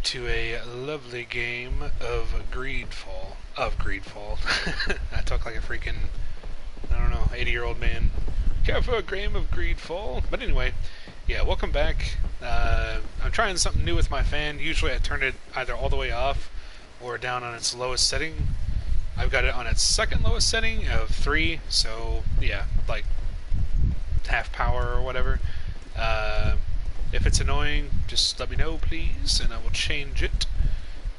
to a lovely game of Greedfall. I talk like a freaking, I don't know, 80-year-old man. Care for a game of Greedfall? But anyway, yeah, welcome back. I'm trying something new with my fan. Usually I turn it either all the way off or down on its lowest setting. I've got it on its second lowest setting of 3, so yeah, like half power or whatever. If it's annoying, just let me know, please, and I will change it.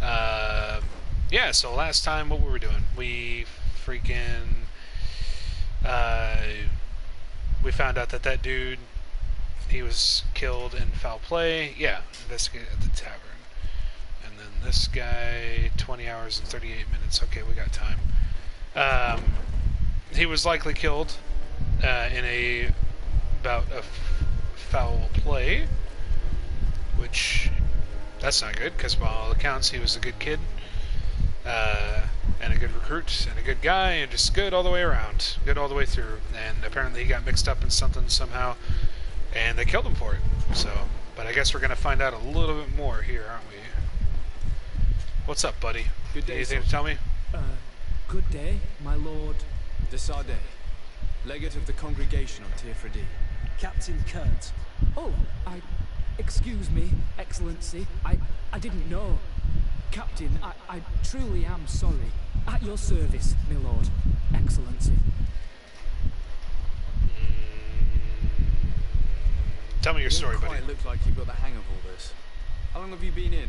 Yeah, so last time, what were we doing? We freaking... we found out that dude, he was killed in foul play. Yeah, investigate at the tavern. And then this guy, 20 hours and 38 minutes. Okay, we got time. He was likely killed in a bout of foul play, which, that's not good, because by all accounts he was a good kid, and a good recruit, and a good guy, and just good all the way around, good all the way through. And apparently he got mixed up in something somehow, and they killed him for it. So, but I guess we're going to find out a little bit more here, aren't we? What's up, buddy? Good day, anything to tell me? Good day, my lord. De Sardet, legate of the congregation on Tier 4D. Captain Kurt. Oh, excuse me, Excellency. I didn't know. Captain, I truly am sorry. At your service, my lord. Excellency. Tell me your story, buddy. It looks like you've got the hang of all this. How long have you been in?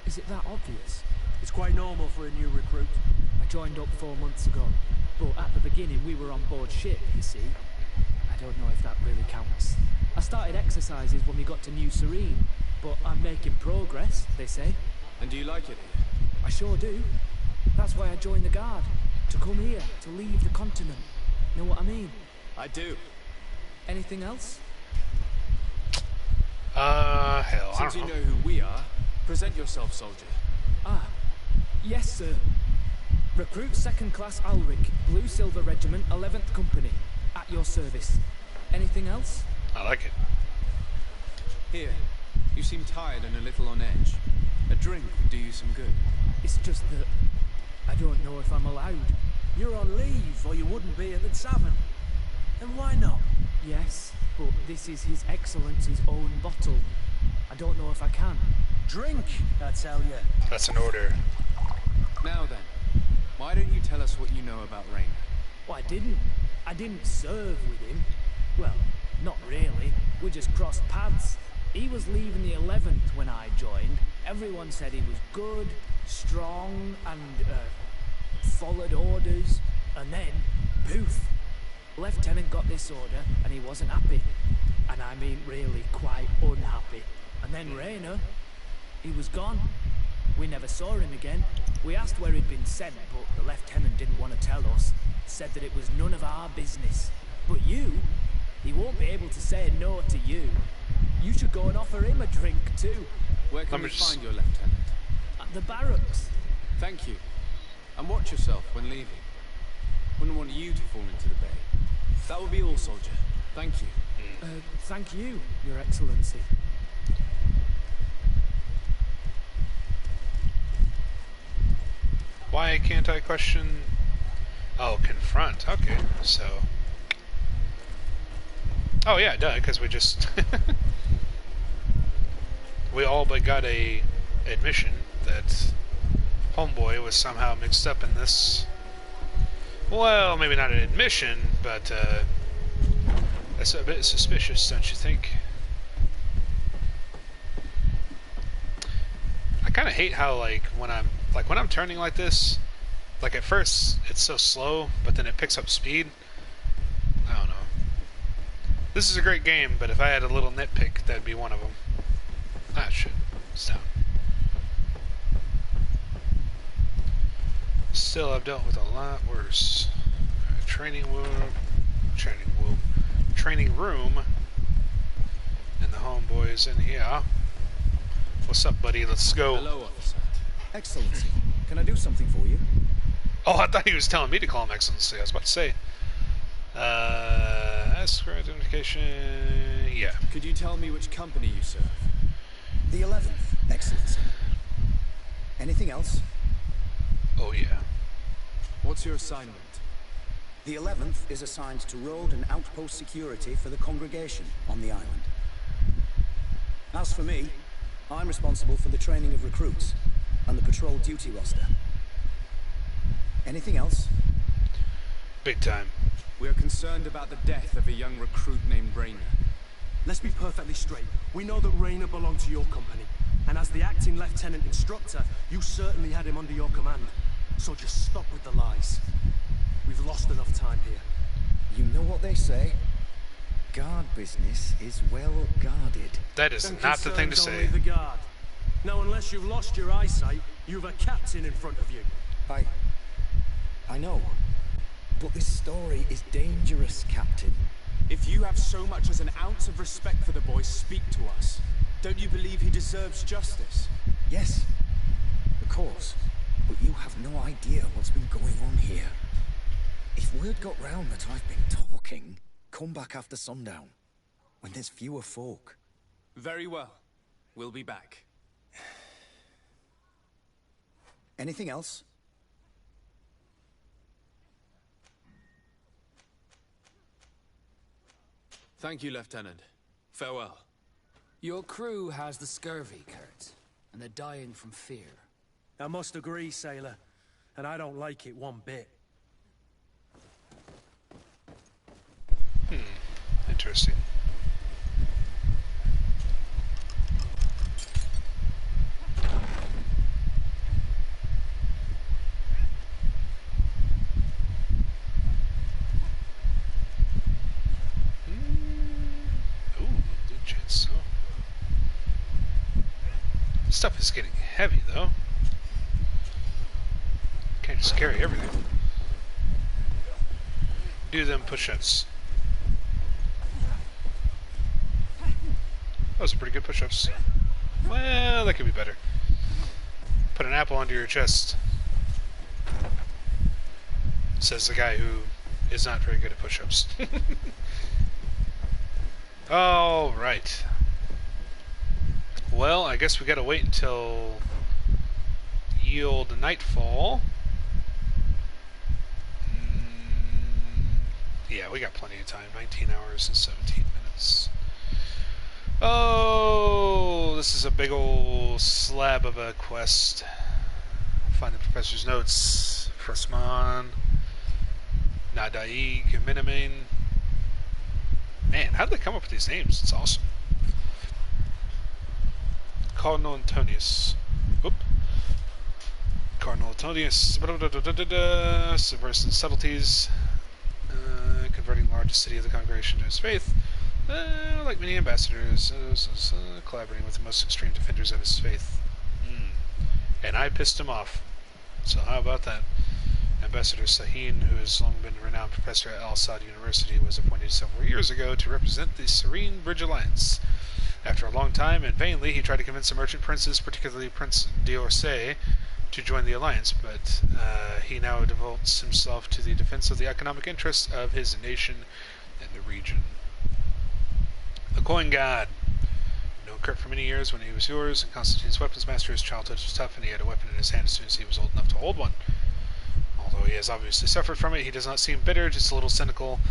Is it that obvious? It's quite normal for a new recruit. I joined up 4 months ago, but at the beginning we were on board ship, you see. I don't know if that really counts. I started exercises when we got to New Serene, but I'm making progress, they say. And do you like it here? I sure do. That's why I joined the Guard. To come here, to leave the continent. Know what I mean? I do. Anything else? Hell, I Since don't you know. know who we are, present yourself, soldier. Ah, yes, sir. Recruit 2nd Class Alric, Blue Silver Regiment, 11th Company. At your service. Anything else? I like it. Here, you seem tired and a little on edge. A drink would do you some good. It's just that I don't know if I'm allowed. You're on leave, or you wouldn't be at the tavern. And why not? Yes, but this is His Excellency's own bottle. I don't know if I can. Drink, I tell you. That's an order. Now then, why don't you tell us what you know about Rain? Well, I didn't serve with him. Well, not really. We just crossed paths. He was leaving the 11th when I joined. Everyone said he was good, strong, and, followed orders. And then, poof. Lieutenant got this order, and he wasn't happy. And I mean really quite unhappy. And then Rayner, he was gone. We never saw him again. We asked where he'd been sent, but the lieutenant didn't want to tell us. Said that it was none of our business. But you, he won't be able to say no to you. You should go and offer him a drink too. Where can we just- find your lieutenant? At the barracks. Thank you. And watch yourself when leaving. Wouldn't want you to fall into the bay. That will be all, soldier. Thank you. Thank you, Your Excellency. Why can't I question... Oh, confront. Okay, so... Oh yeah, duh, because we just... we all but got a admission that Homeboy was somehow mixed up in this. Well, maybe not an admission, but that's a bit suspicious, don't you think? I kind of hate how, like, when I'm turning like this, like at first it's so slow, but then it picks up speed. I don't know. This is a great game, but if I had a little nitpick, that'd be one of them. Ah, shit. It's down. Still, I've dealt with a lot worse. Right, training room, and the homeboys in here. What's up, buddy? Let's go. Hello, officer. Excellency, can I do something for you? Oh, I thought he was telling me to call him Excellency. I was about to say. Escort identification. Yeah. Could you tell me which company you serve? The 11th, Excellency. Anything else? Oh yeah. What's your assignment? The 11th is assigned to road and outpost security for the congregation on the island. As for me, I'm responsible for the training of recruits and the patrol duty roster. Anything else? Big time. We are concerned about the death of a young recruit named Rainer. Let's be perfectly straight. We know that Rainer belonged to your company. And as the acting lieutenant instructor, you certainly had him under your command. So just stop with the lies. We've lost enough time here. You know what they say? Guard business is well guarded. That is Then not the thing to concerns say. only the guard. Now, unless you've lost your eyesight, you've a captain in front of you. I know. But this story is dangerous, Captain. If you have so much as an ounce of respect for the boy, speak to us. Don't you believe he deserves justice? Yes, of course. But you have no idea what's been going on here. If word got round that I've been talking, come back after sundown, when there's fewer folk. Very well. We'll be back. Anything else? Thank you, Lieutenant. Farewell. Your crew has the scurvy, Kurt, and they're dying from fear. I must agree, sailor. And I don't like it one bit. Interesting. Ooh, good chance. So, stuff is getting heavy, though. Can't just carry everything. Do them push-ups. Those are pretty good push-ups. Well, that could be better. Put an apple under your chest. Says the guy who is not very good at push-ups. Alright. Well, I guess we gotta wait until yield nightfall. Yeah, we got plenty of time. 19 hours and 17 minutes. Oh, this is a big old slab of a quest. Find the professor's notes. Frostman, Nadaig, Minamain. Man, how did they come up with these names? It's awesome. Cardinal Antonius. Whoop. Cardinal Antonius. Subversive subtleties. Converting the largest city of the congregation to his faith. Like many ambassadors, collaborating with the most extreme defenders of his faith. And I pissed him off. So how about that? Ambassador Sahin, who has long been a renowned professor at Al Saud University, was appointed several years ago to represent the Serene Bridge Alliance. After a long time and vainly, he tried to convince the merchant princes, particularly Prince d'Orsay, to join the alliance, but he now devotes himself to the defense of the economic interests of his nation and the region. The Coin God. Known Kurt for many years when he was yours, and Constantine's weapons master. His childhood was tough, and he had a weapon in his hand as soon as he was old enough to hold one. Although he has obviously suffered from it, he does not seem bitter, just a little cynical.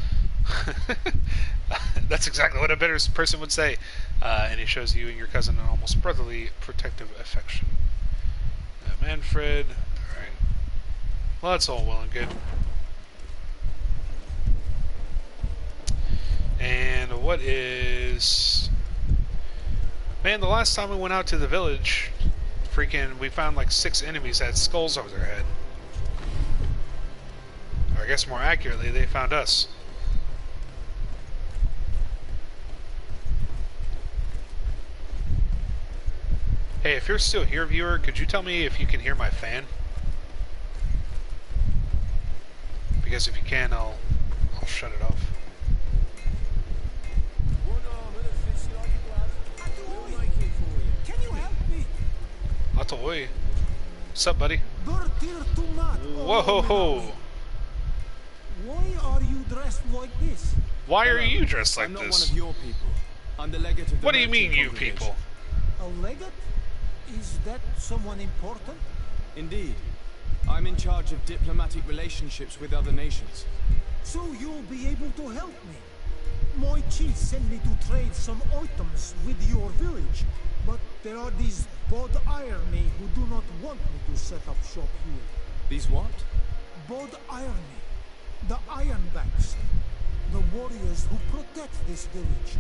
That's exactly what a bitter person would say. And he shows you and your cousin an almost brotherly, protective affection. Manfred. Alright. Well, that's all well and good. And what is... Man, the last time we went out to the village, freaking, we found like 6 enemies that had skulls over their head. Or I guess more accurately, they found us. Hey, if you're still here, viewer, could you tell me if you can hear my fan? Because if you can, I'll shut it off. Can you help me? Atoy. What's up, buddy? Whoa ho ho! Why are you dressed like this? Why are you dressed like I'm not this? one of your people. I'm the legate of the What do you mean, merchant you congregation. people? A legate? Is that someone important? Indeed. I'm in charge of diplomatic relationships with other nations. So you'll be able to help me. My chief sent me to trade some items with your village, but there are these Bod Irony who do not want me to set up shop here. These what? Bod Irony, the Ironbacks, the warriors who protect this village.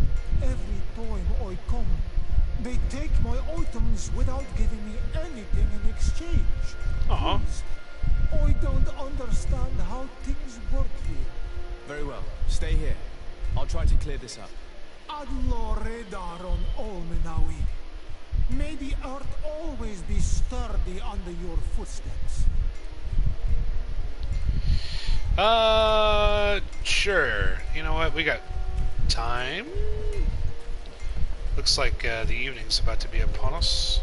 Every time I come, they take my items without giving me anything in exchange. Aw. Please, I don't understand how things work here. Very well. Stay here. I'll try to clear this up. Allah Redar on Olmenawi. May the earth always be sturdy under your footsteps. Sure. You know what? We got time. Looks like the evening's about to be upon us.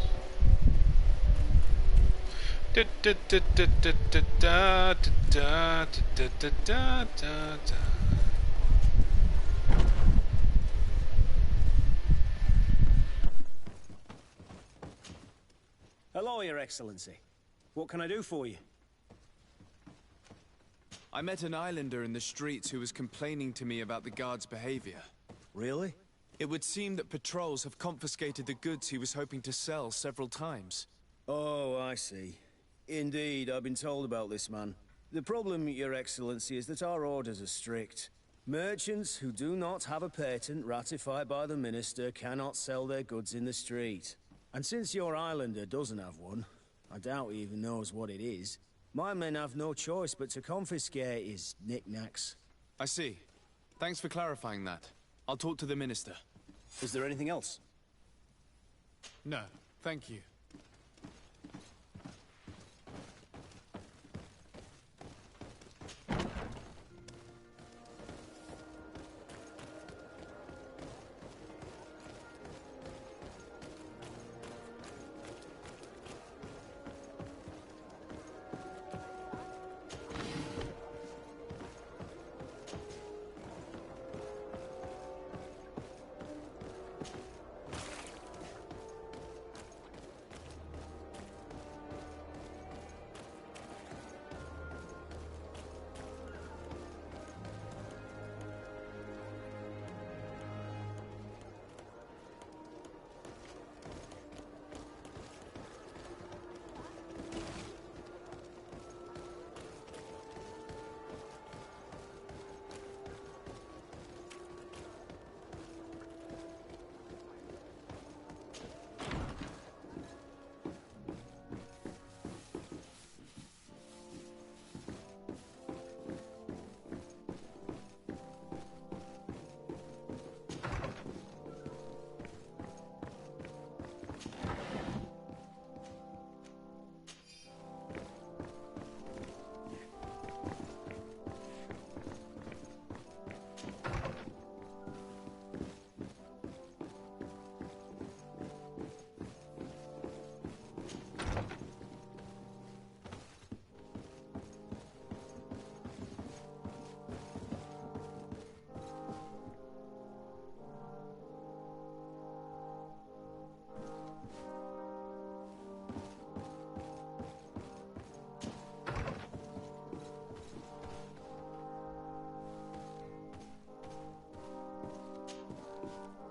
Hello, Your Excellency. What can I do for you? I met an islander in the streets who was complaining to me about the guard's behavior. Really? It would seem that patrols have confiscated the goods he was hoping to sell several times. Oh, I see. Indeed, I've been told about this man. The problem, Your Excellency, is that our orders are strict. Merchants who do not have a patent ratified by the Minister cannot sell their goods in the street. And since your islander doesn't have one, I doubt he even knows what it is, my men have no choice but to confiscate his knickknacks. I see. Thanks for clarifying that. I'll talk to the Minister. Is there anything else? No, thank you.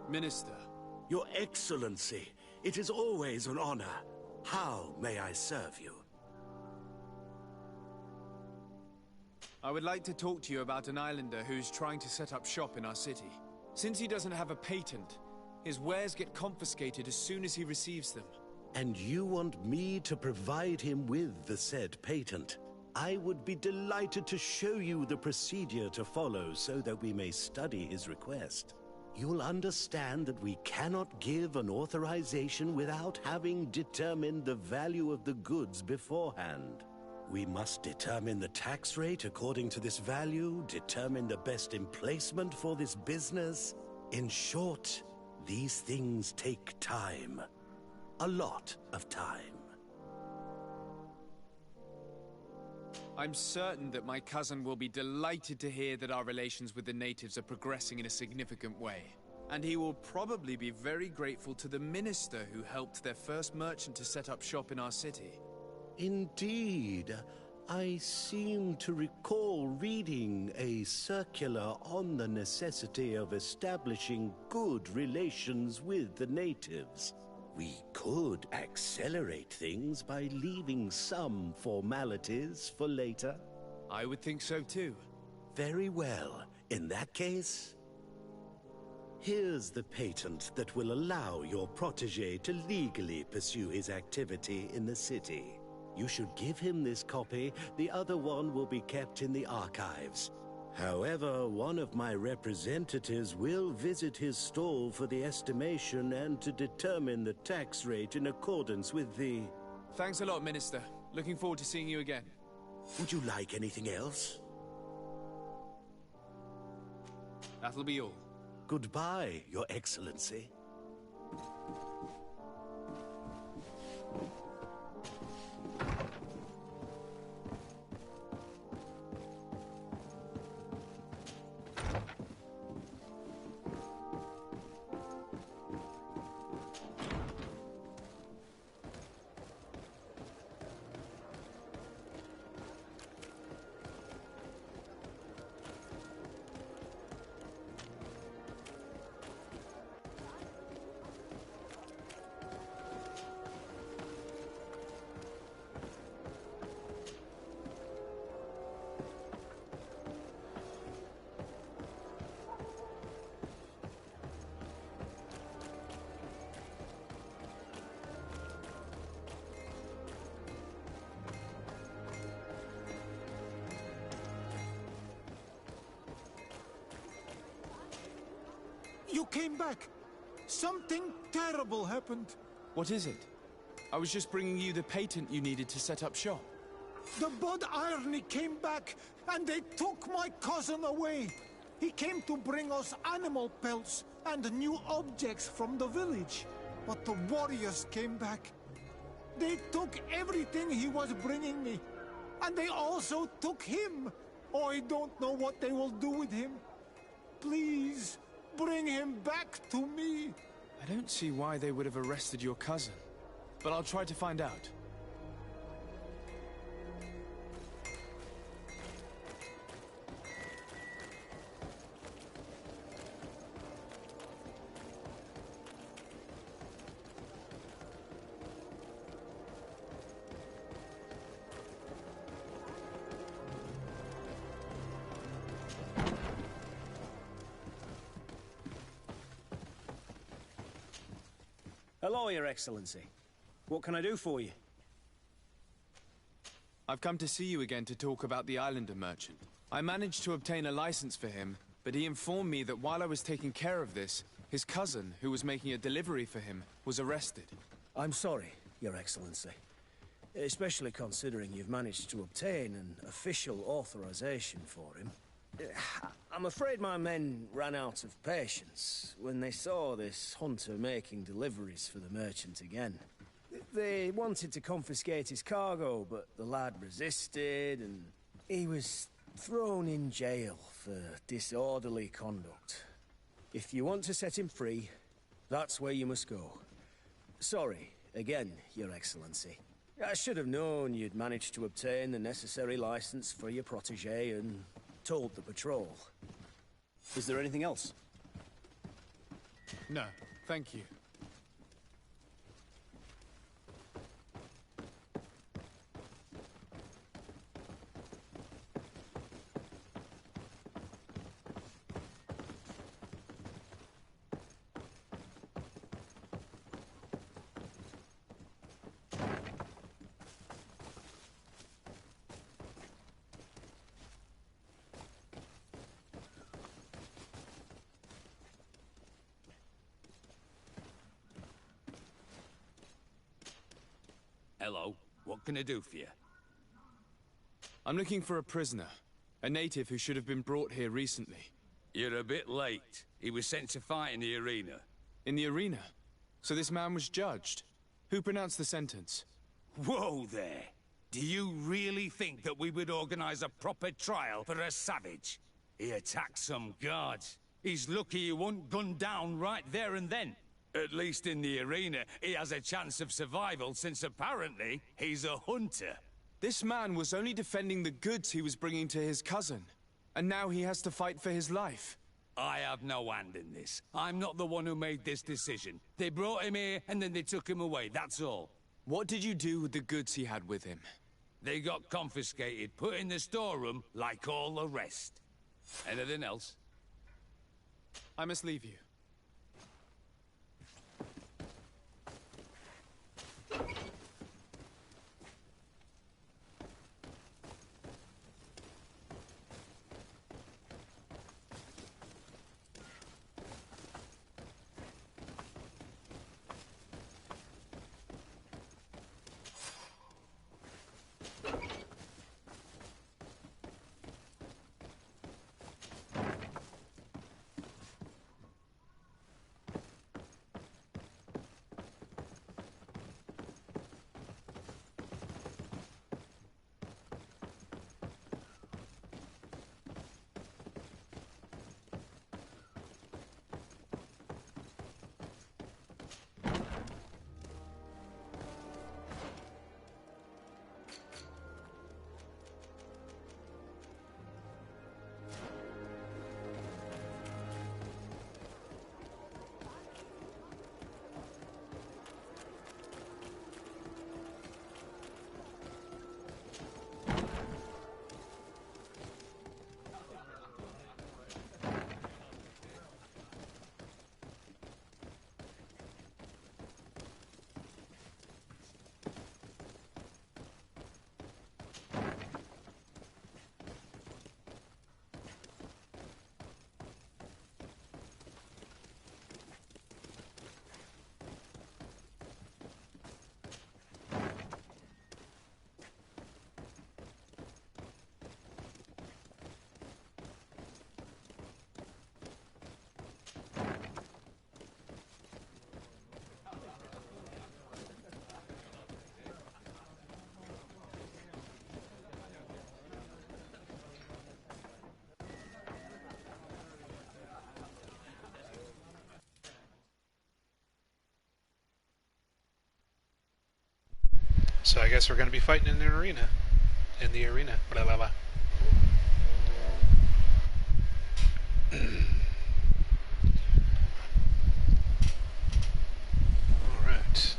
Minister. Your Excellency, it is always an honor. How may I serve you? I would like to talk to you about an islander who's trying to set up shop in our city. Since he doesn't have a patent, his wares get confiscated as soon as he receives them. And you want me to provide him with the said patent? I would be delighted to show you the procedure to follow so that we may study his request. You'll understand that we cannot give an authorization without having determined the value of the goods beforehand. We must determine the tax rate according to this value, determine the best emplacement for this business. In short, these things take time. A lot of time. I'm certain that my cousin will be delighted to hear that our relations with the natives are progressing in a significant way. And he will probably be very grateful to the minister who helped their first merchant to set up shop in our city. Indeed. I seem to recall reading a circular on the necessity of establishing good relations with the natives. We could accelerate things by leaving some formalities for later. I would think so too. Very well. In that case, here's the patent that will allow your protege to legally pursue his activity in the city. You should give him this copy. The other one will be kept in the archives. However, one of my representatives will visit his stall for the estimation and to determine the tax rate in accordance with the... Thanks a lot, Minister. Looking forward to seeing you again. Would you like anything else? That'll be all. Goodbye, Your Excellency. You came back. Something terrible happened. What is it? I was just bringing you the patent you needed to set up shop. The Bud Irony came back, and they took my cousin away. He came to bring us animal pelts and new objects from the village. But the warriors came back. They took everything he was bringing me. And they also took him. Oh, I don't know what they will do with him. Please, bring him back to me. I don't see why they would have arrested your cousin, but I'll try to find out. Hello, Your Excellency. What can I do for you? I've come to see you again to talk about the Islander merchant. I managed to obtain a license for him, but he informed me that while I was taking care of this, his cousin, who was making a delivery for him, was arrested. I'm sorry, Your Excellency. Especially considering you've managed to obtain an official authorization for him. I'm afraid my men ran out of patience when they saw this hunter making deliveries for the merchant again. They wanted to confiscate his cargo, but the lad resisted, and he was thrown in jail for disorderly conduct. If you want to set him free, that's where you must go. Sorry, again, Your Excellency. I should have known you'd managed to obtain the necessary license for your protege and told the patrol. Is there anything else? No, thank you. Hello, what can I do for you? I'm looking for a prisoner. A native who should have been brought here recently. You're a bit late. He was sent to fight in the arena. In the arena? So this man was judged? Who pronounced the sentence? Whoa there! Do you really think that we would organize a proper trial for a savage? He attacked some guards. He's lucky he wasn't gunned down right there and then. At least in the arena, he has a chance of survival since apparently he's a hunter. This man was only defending the goods he was bringing to his cousin. And now he has to fight for his life. I have no hand in this. I'm not the one who made this decision. They brought him here and then they took him away, that's all. What did you do with the goods he had with him? They got confiscated, put in the storeroom like all the rest. Anything else? I must leave you. So I guess we're going to be fighting in the arena. Blah, blah, blah. Alright.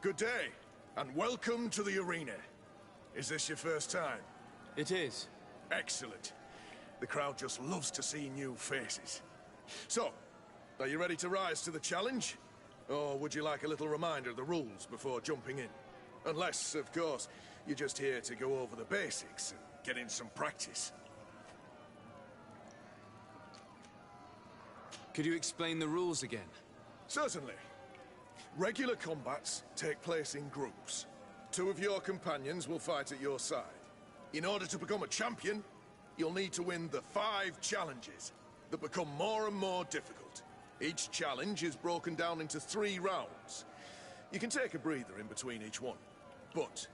Good day, and welcome to the arena. Is this your first time? It is. Excellent. The crowd just loves to see new faces. So, are you ready to rise to the challenge? Or would you like a little reminder of the rules before jumping in? Unless, of course, you're just here to go over the basics and get in some practice. Could you explain the rules again? Certainly. Regular combats take place in groups. 2 of your companions will fight at your side. In order to become a champion, you'll need to win the 5 challenges that become more and more difficult. Each challenge is broken down into 3 rounds. You can take a breather in between each one. But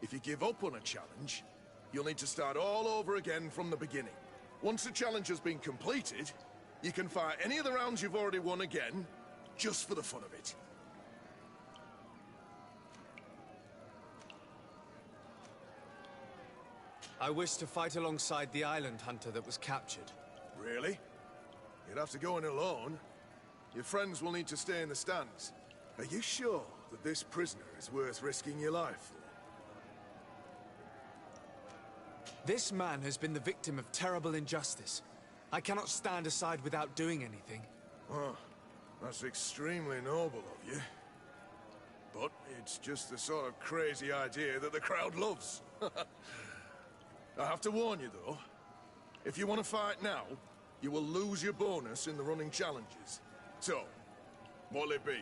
if you give up on a challenge, you'll need to start all over again from the beginning. Once the challenge has been completed, you can fight any of the rounds you've already won again, just for the fun of it. I wish to fight alongside the island hunter that was captured. Really? You'd have to go in alone. Your friends will need to stay in the stands. Are you sure that this prisoner is worth risking your life This man has been the victim of terrible injustice. I cannot stand aside without doing anything. Oh, that's extremely noble of you. But it's just the sort of crazy idea that the crowd loves. I have to warn you, though. If you want to fight now, you will lose your bonus in the running challenges. So, what'll it be?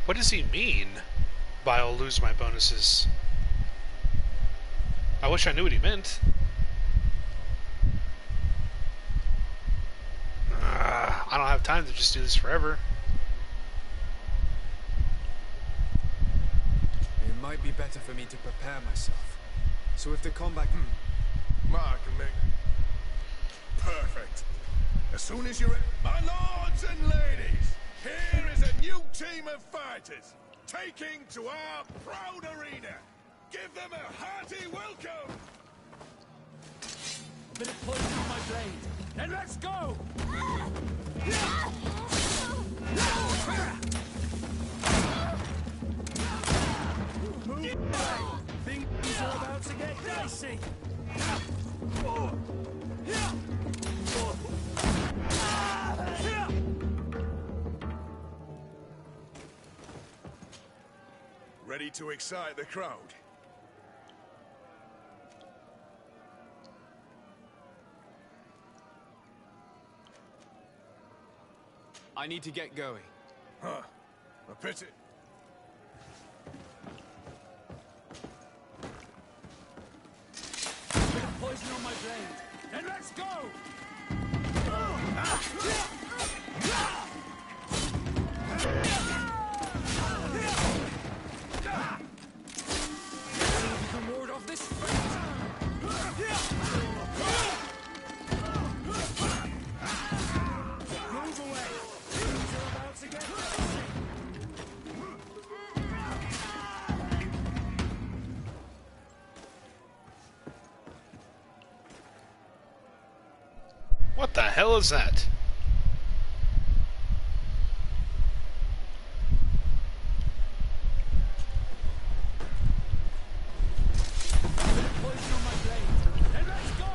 What does he mean by I'll lose my bonuses? I wish I knew what he meant. I don't have time to just do this forever. It might be better for me to prepare myself. So if the combat... Mark and Mick. Perfect. As soon as you're ready... My lords and ladies, here is a new team of fighters, taking to our proud arena. Give them a hearty welcome! Bit of poison on my blade. Then let's go! Move away! Things are about to get dicey. Ready to excite the crowd? I need to get going. Huh. A pity. Bit of poison on my blade. Then let's go! You can ward off this Move away! Things are about to get dicey. What the hell is that? Poison on my blade. Then let's go!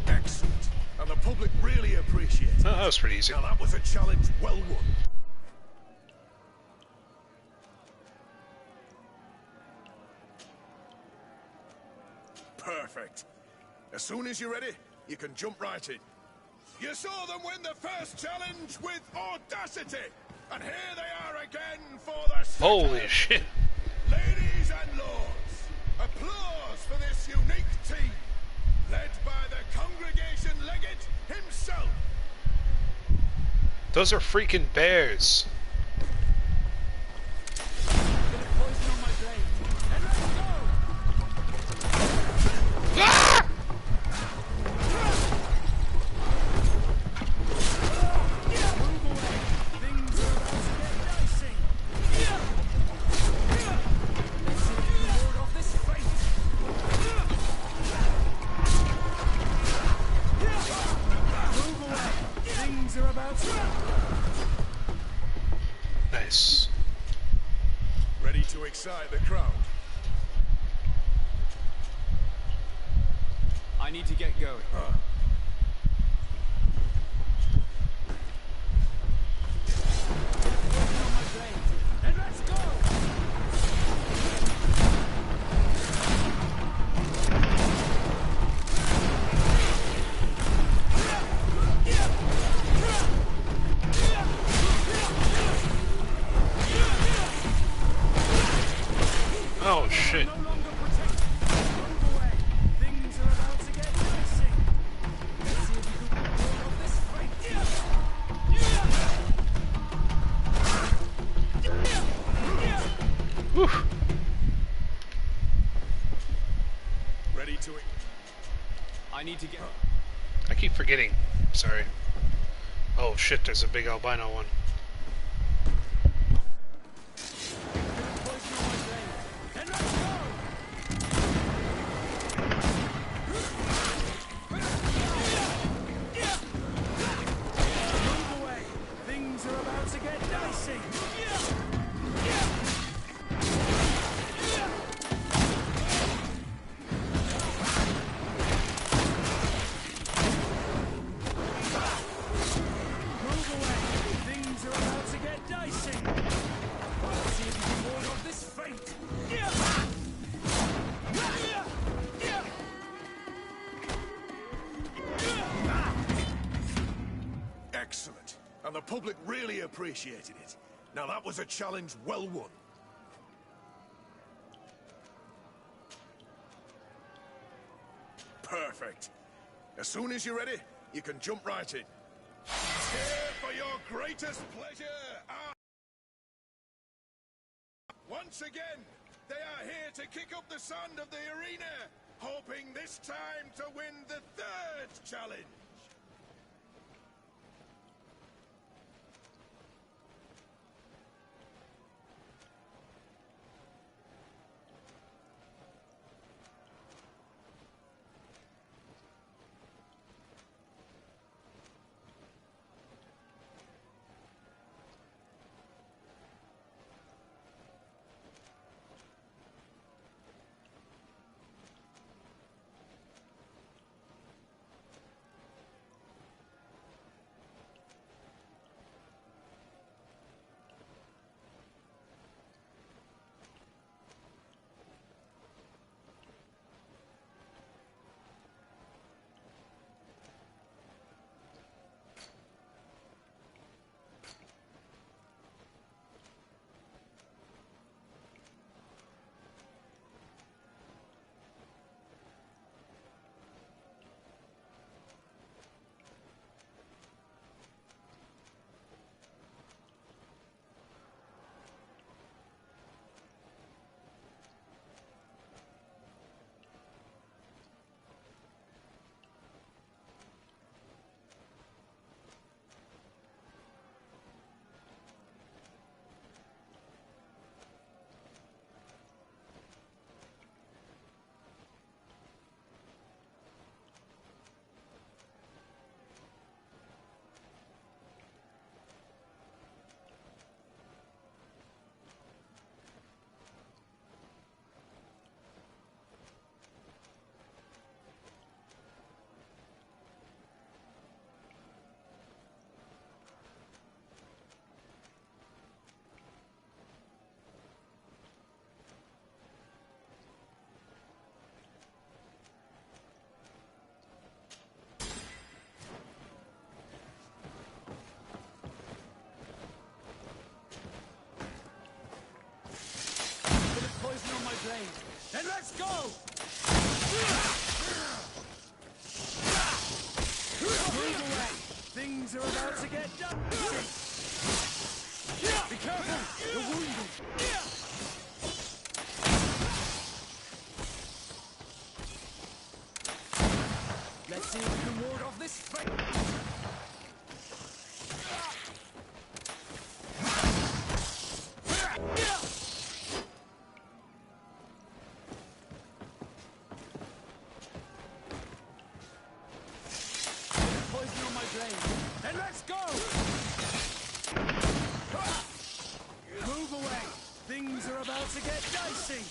Excellent. And the public really appreciate it. Oh, that was pretty easy. Now that was a challenge well won. Perfect. As soon as you're ready, you can jump right in. You saw them win the first challenge with audacity, and here they are again for the second. Holy shit. Ladies and lords, applause for this unique team, led by the congregation legate himself. Those are freaking bears. Bit of poison on my blade. Then let's go! Ah! Move away! Things are about to get dicey. Let's see if you can ward off this fate. Move away! Things are about to... Nice. Ready to excite the crowd. I need to get going. Poison on my blade. Then let's go! Oh shit. No longer protected. Move away. Things are about to get dicey. Let's see if you can ward off this fight. Whew. Ready to... I need to get... keep forgetting. Sorry. Oh shit, there's a big albino one. Excellent. And the public really appreciated it. Now that was a challenge well won. Perfect. As soon as you're ready, you can jump right in. Here for your greatest pleasure. Once again, they are here to kick up the sand of the arena, hoping this time to win the third challenge. Then let's go! Move away! Things are about to get done! Be careful! You're wounded! Let's see if we can ward off this fate! Then let's go! Move away! Things are about to get dicey!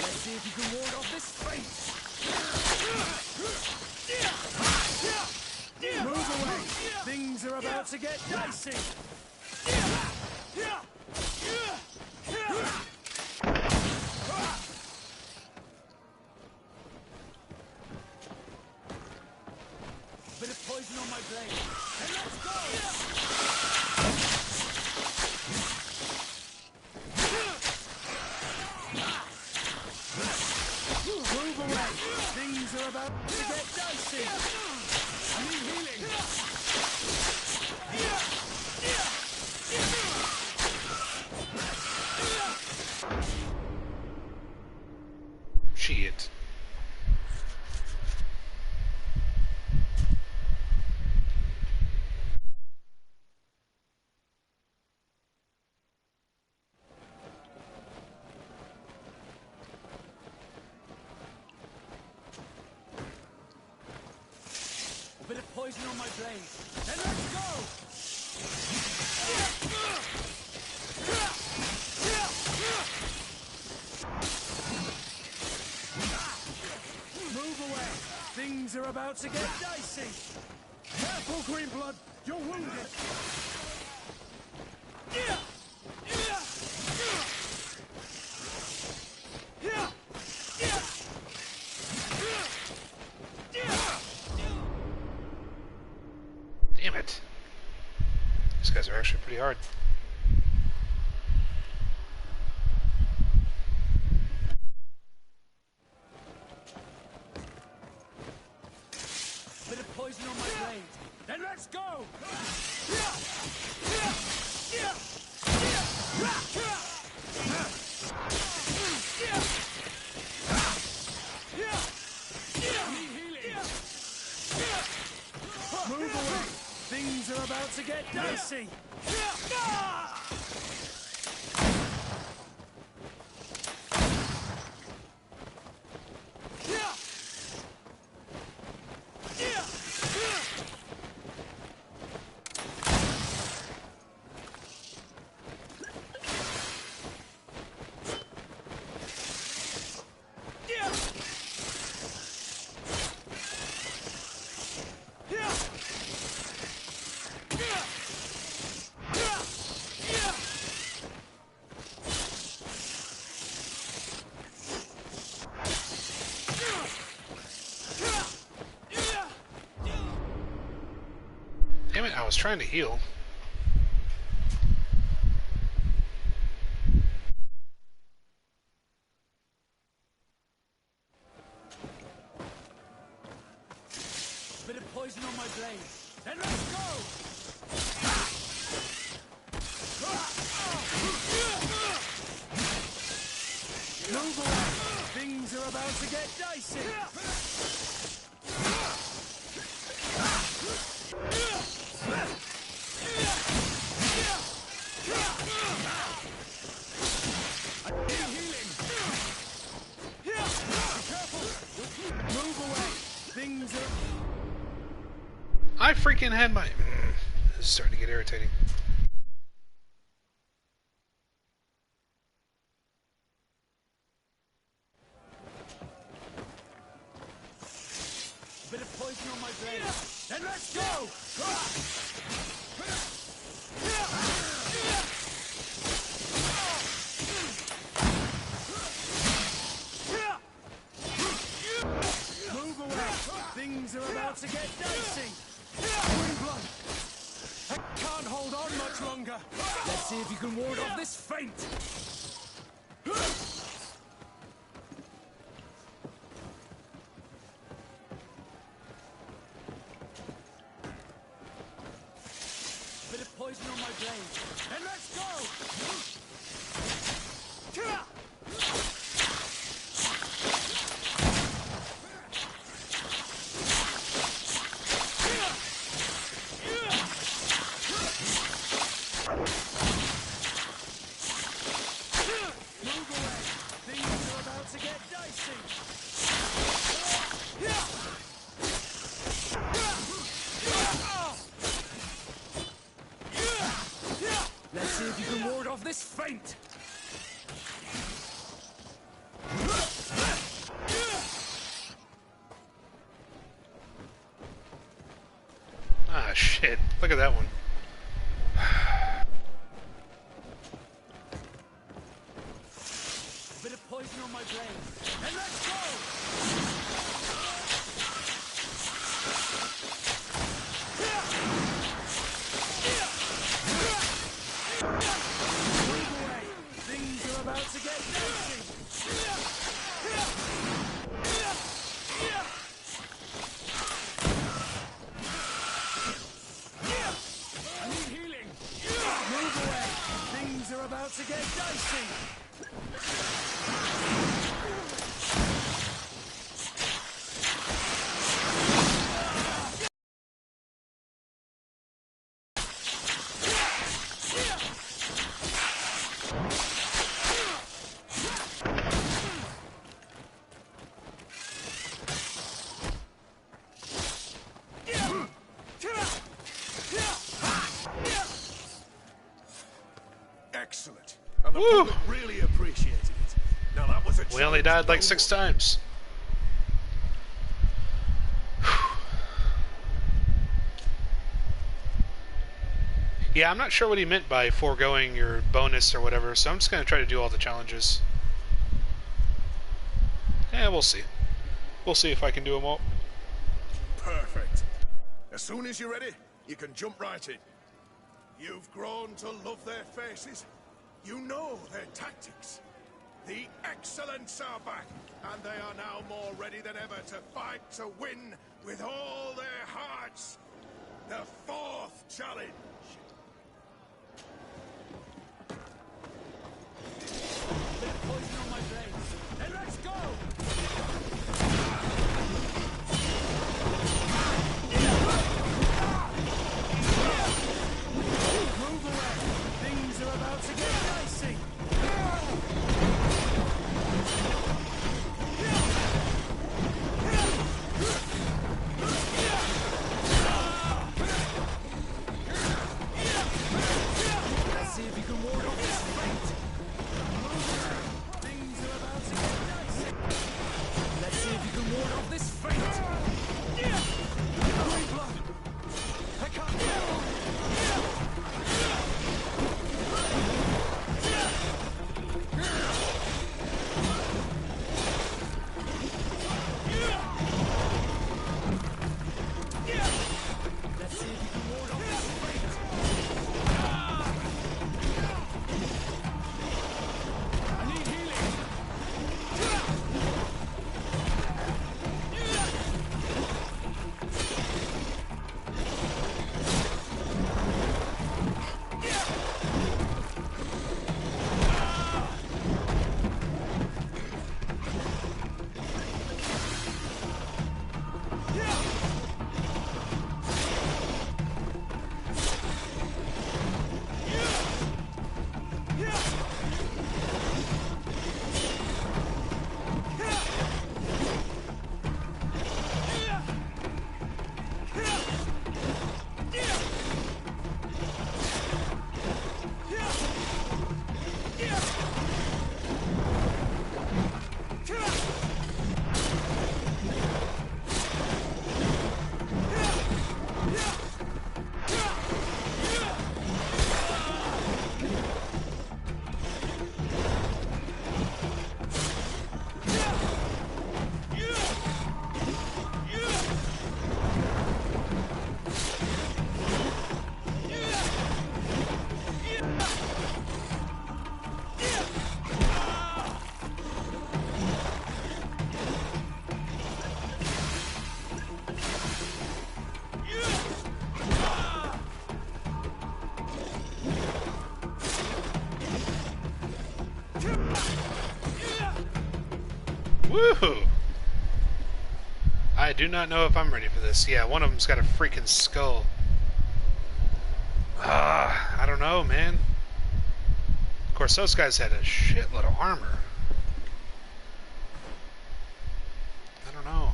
Let's see if you can ward off this fate! Move away! Things are about to get dicey! Bit of poison on my blade. And let's go! Move away! Things are about to get dicey! I need healing! A bit of poison on my blade. Then let's go! Move away. Things are about to get dicey. Careful, Greenblood. You're wounded. Damn it. These guys are actually pretty hard. Bit of poison on my blade. Then let's go! Move away. Things are about to get dicey. Damn it, I was trying to heal. Bit of poison on my blade. Then let's go! Move away. Things are about to get dicey. Move away. Things are... I freaking had my... This is starting to get irritating. Bit of poison on my blade. Then let's go! Move away. Things are about to get dicey. Greenblood. I can't hold on much longer. Let's see if you can ward off this feint! Bit of poison on my blade. Then let's go! Move away. Things are about to get dicey. Let's see if you can ward off this feint! Ah, shit. Look at that one. Bit of poison on my blade. And let's go! Move away. Things are about to get dicey. I need healing! Move away. Things are about to get dicey. and the Woo! public really appreciated it. Now that was a We only died like 6 times. Yeah, I'm not sure what he meant by foregoing your bonus or whatever, so I'm just going to try to do all the challenges. Yeah, we'll see. We'll see if I can do them all. Perfect. As soon as you're ready, you can jump right in. You've grown to love their faces. You know their tactics. The excellents are back, and they are now more ready than ever to fight to win with all their hearts. The 4th challenge. They're poison on my blades. Then let's go! Move away! Things are about to get dicey! Let's see if you can ward off this fate! Things are about to get dicey! Let's see if you can ward off this fate! Green blood! I can't... Let's see if you can ward off this fate! I need healing! Woohoo! I do not know if I'm ready for this. Yeah, one of them's got a freaking skull. I don't know, man. Of course, those guys had a shitload of armor. I don't know.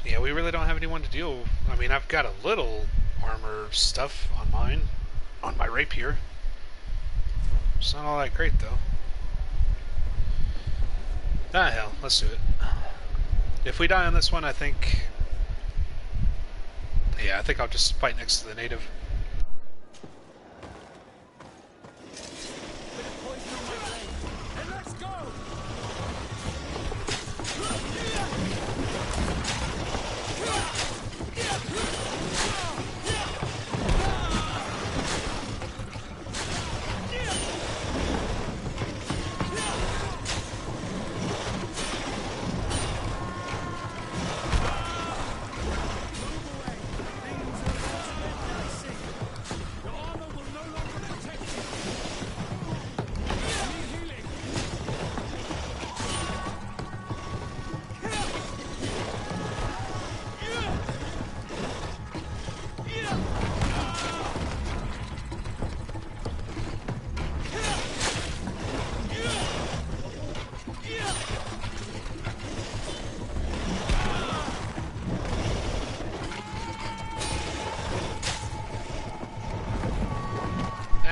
Yeah, we really don't have anyone to deal. I mean, I've got a little armor stuff on mine, on my rapier. It's not all that great, though. Ah, hell, let's do it. If we die on this one, I think... Yeah, I think I'll just fight next to the native.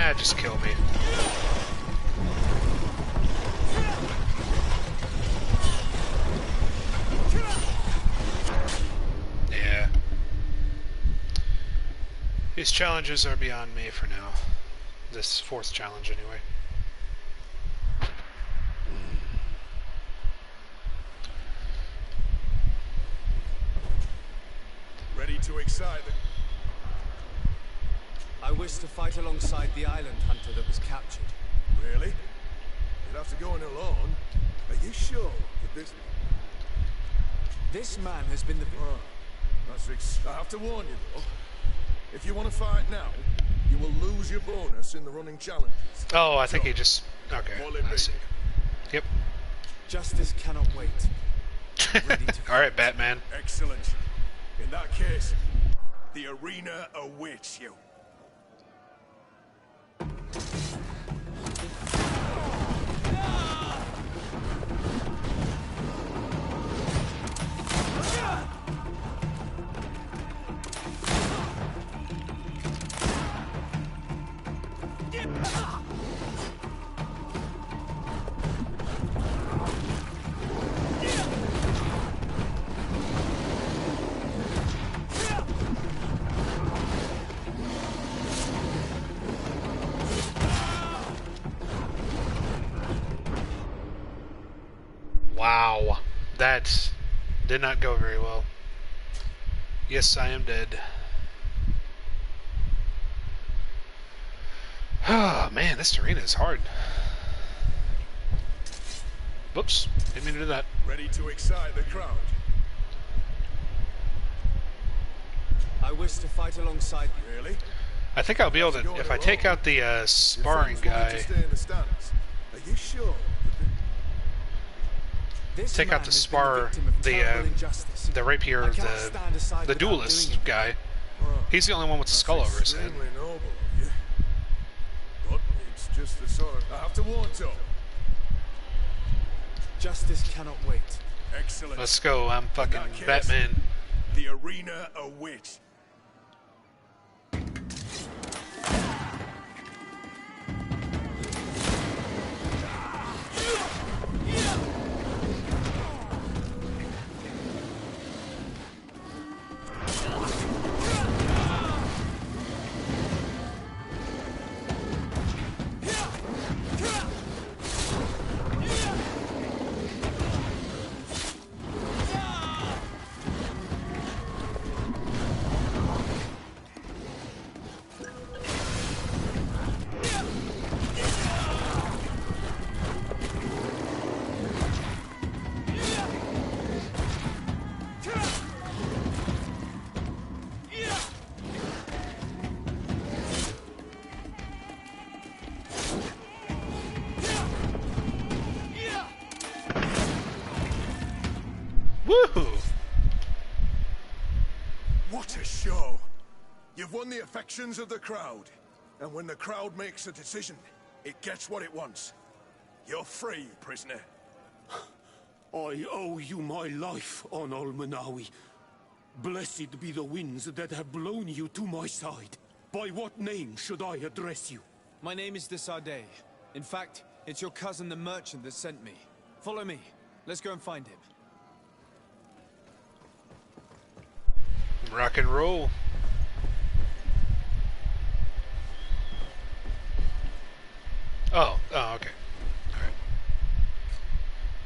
Ah, just kill me. Yeah. These challenges are beyond me for now. This fourth challenge, anyway. Ready to excite them? I wish to fight alongside the island hunter that was captured. Really? You'd have to go in alone. Are you sure that this... This man has been the... Oh, I have to warn you, though. If you want to fight now, you will lose your bonus in the running challenges. Oh, I think he just... Okay, I see. Yep. Justice cannot wait. Ready to Alright, Batman. Excellent. In that case, the arena awaits you. Wow. That did not go very well. Yes, I am dead. Oh, man, this arena is hard. Whoops, didn't mean to do that. Ready to excite the crowd. I wish to fight alongside... Really? I think I'll be able to, if I take out the sparring guy, Are you sure? take out the spar, the rapier, the duelist guy. He's the only one with the skull over his head. Extremely noble of you. But it's just the sort of... I have to warn you. Justice cannot wait. Excellent. Let's go, I'm fucking In that case, Batman. The arena awaits. Woohoo! What a show! You've won the affections of the crowd. And when the crowd makes a decision, it gets what it wants. You're free, prisoner. I owe you my life, Onol Manawi. Blessed be the winds that have blown you to my side. By what name should I address you? My name is Desardet. In fact, it's your cousin the merchant that sent me. Follow me. Let's go and find him. Rock and roll. Oh, okay. Alright.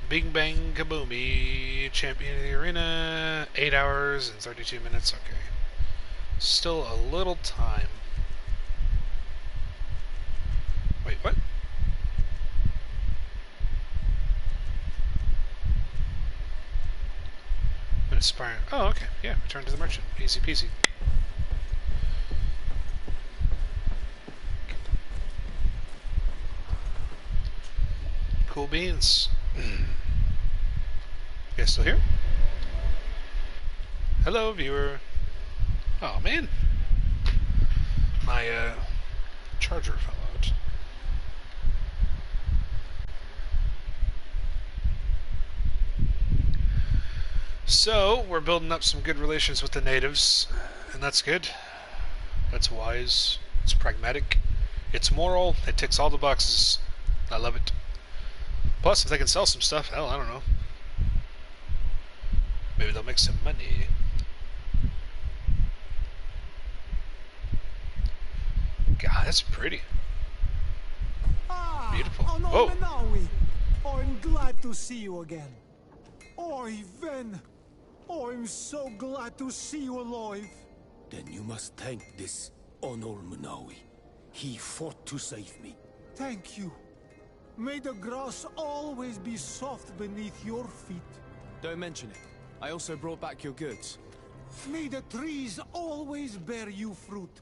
Bing bang kaboomy. Champion of the arena. 8 hours and 32 minutes. Okay. Still a little time. Wait, what? Aspiring. Oh, okay. Yeah, return to the merchant. Easy peasy. Cool beans. You guys still here? Hello, viewer. Oh, man. My, charger fell out. So, we're building up some good relations with the natives, and that's good. That's wise. It's pragmatic. It's moral. It ticks all the boxes. I love it. Plus, if they can sell some stuff, hell, I don't know. Maybe they'll make some money. God, that's pretty. Beautiful. Oh, Oh! Manawi. I'm glad to see you again. Oi, Ven. I'm so glad to see you alive. Then you must thank this Onol Manawi. He fought to save me. Thank you. May the grass always be soft beneath your feet. Don't mention it. I also brought back your goods. May the trees always bear you fruit.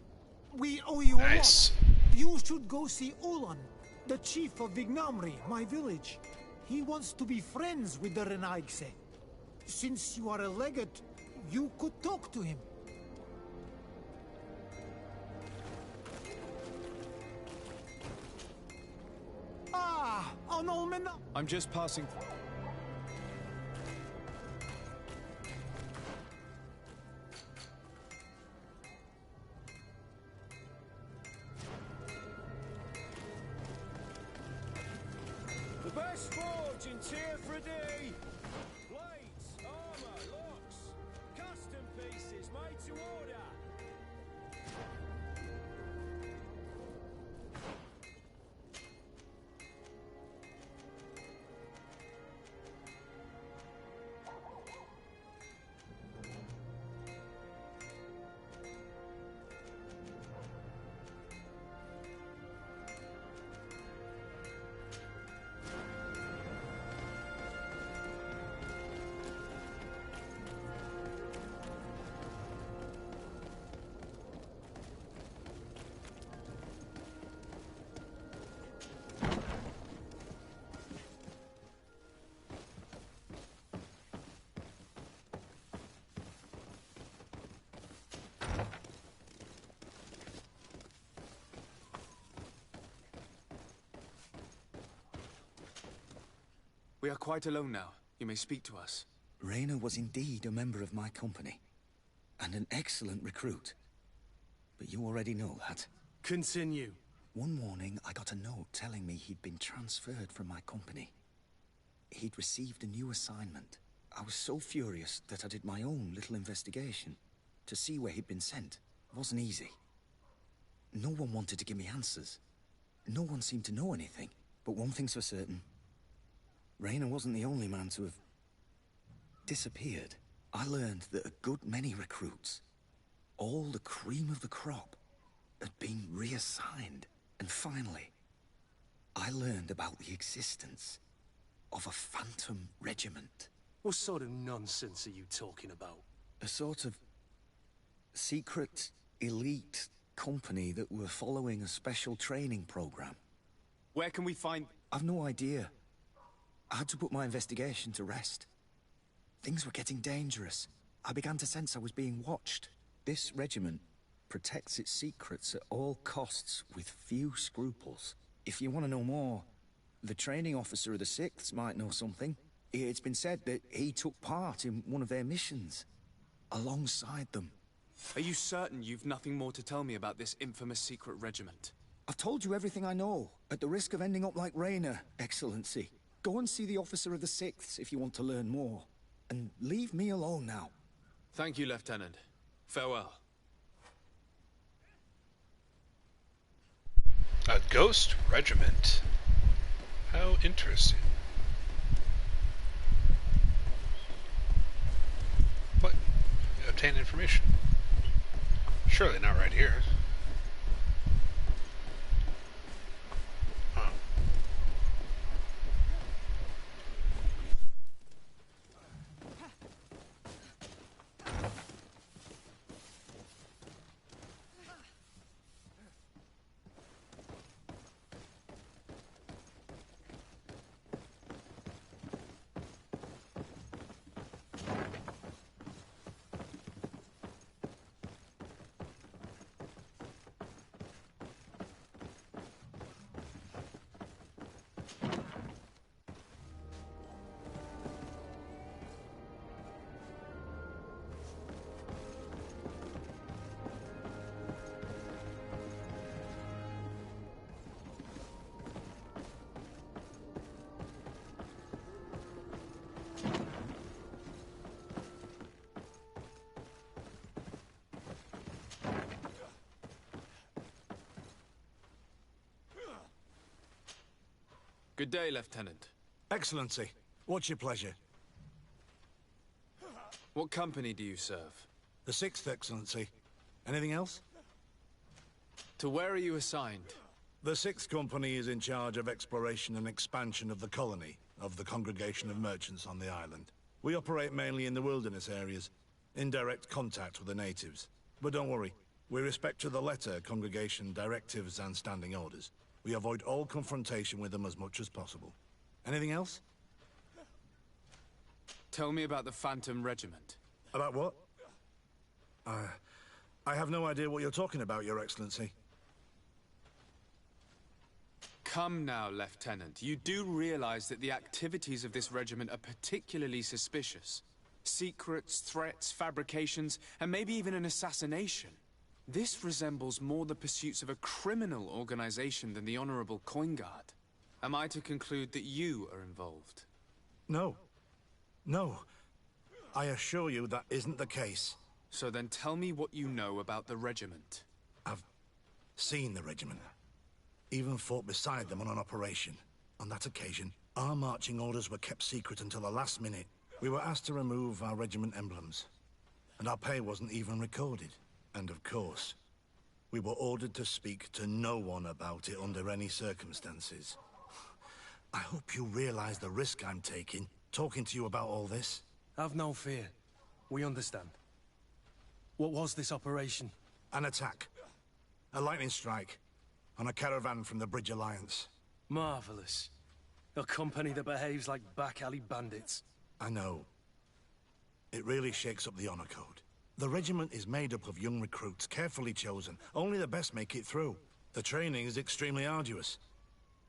We owe you Nice. a lot. You should go see Ulan, the chief of Vignamri, my village. He wants to be friends with the Renaigse. Since you are a legate, you could talk to him. Onolmena. I'm just passing. The best forge in Tier 3D. Blades, armor, locks, custom pieces made to order. We are quite alone now. You may speak to us. Raina was indeed a member of my company, and an excellent recruit. But you already know that. Continue. One morning, I got a note telling me he'd been transferred from my company. He'd received a new assignment. I was so furious that I did my own little investigation to see where he'd been sent. It wasn't easy. No one wanted to give me answers. No one seemed to know anything. But one thing's for certain. Raina wasn't the only man to have disappeared. I learned that a good many recruits, all the cream of the crop, had been reassigned. And finally, I learned about the existence of a phantom regiment. What sort of nonsense are you talking about? A sort of secret, elite company that were following a special training program. Where can we find... I've no idea. I had to put my investigation to rest. Things were getting dangerous. I began to sense I was being watched. This regiment protects its secrets at all costs with few scruples. If you want to know more, the training officer of the 6th might know something. It's been said that he took part in one of their missions, alongside them. Are you certain you've nothing more to tell me about this infamous secret regiment? I've told you everything I know, at the risk of ending up like Raina, Excellency. Go and see the officer of the 6th if you want to learn more. And leave me alone now. Thank you, Lieutenant. Farewell. A ghost regiment. How interesting. What? Obtain information. Surely not right here. Huh. Good day, Lieutenant. Excellency, what's your pleasure? What company do you serve? The 6th, Excellency. Anything else? To where are you assigned? The 6th Company is in charge of exploration and expansion of the colony of the Congregation of Merchants on the island. We operate mainly in the wilderness areas, in direct contact with the natives. But don't worry, we respect to the letter Congregation directives and standing orders. We avoid all confrontation with them as much as possible. Anything else? Tell me about the Phantom Regiment. About what? I have no idea what you're talking about, Your Excellency. Come now, Lieutenant. You do realize that the activities of this regiment are particularly suspicious. Secrets, threats, fabrications, and maybe even an assassination. This resembles more the pursuits of a criminal organization than the Honorable Coin Guard. Am I to conclude that you are involved? No. No. I assure you that isn't the case. So then tell me what you know about the regiment. I've seen the regiment. Even fought beside them on an operation. On that occasion, our marching orders were kept secret until the last minute. We were asked to remove our regiment emblems. And our pay wasn't even recorded. And of course, we were ordered to speak to no one about it under any circumstances. I hope you realize the risk I'm taking, talking to you about all this. Have no fear. We understand. What was this operation? An attack. A lightning strike. On a caravan from the Bridge Alliance. Marvelous. A company that behaves like back-alley bandits. I know. It really shakes up the honor code. The regiment is made up of young recruits, carefully chosen. Only the best make it through. The training is extremely arduous.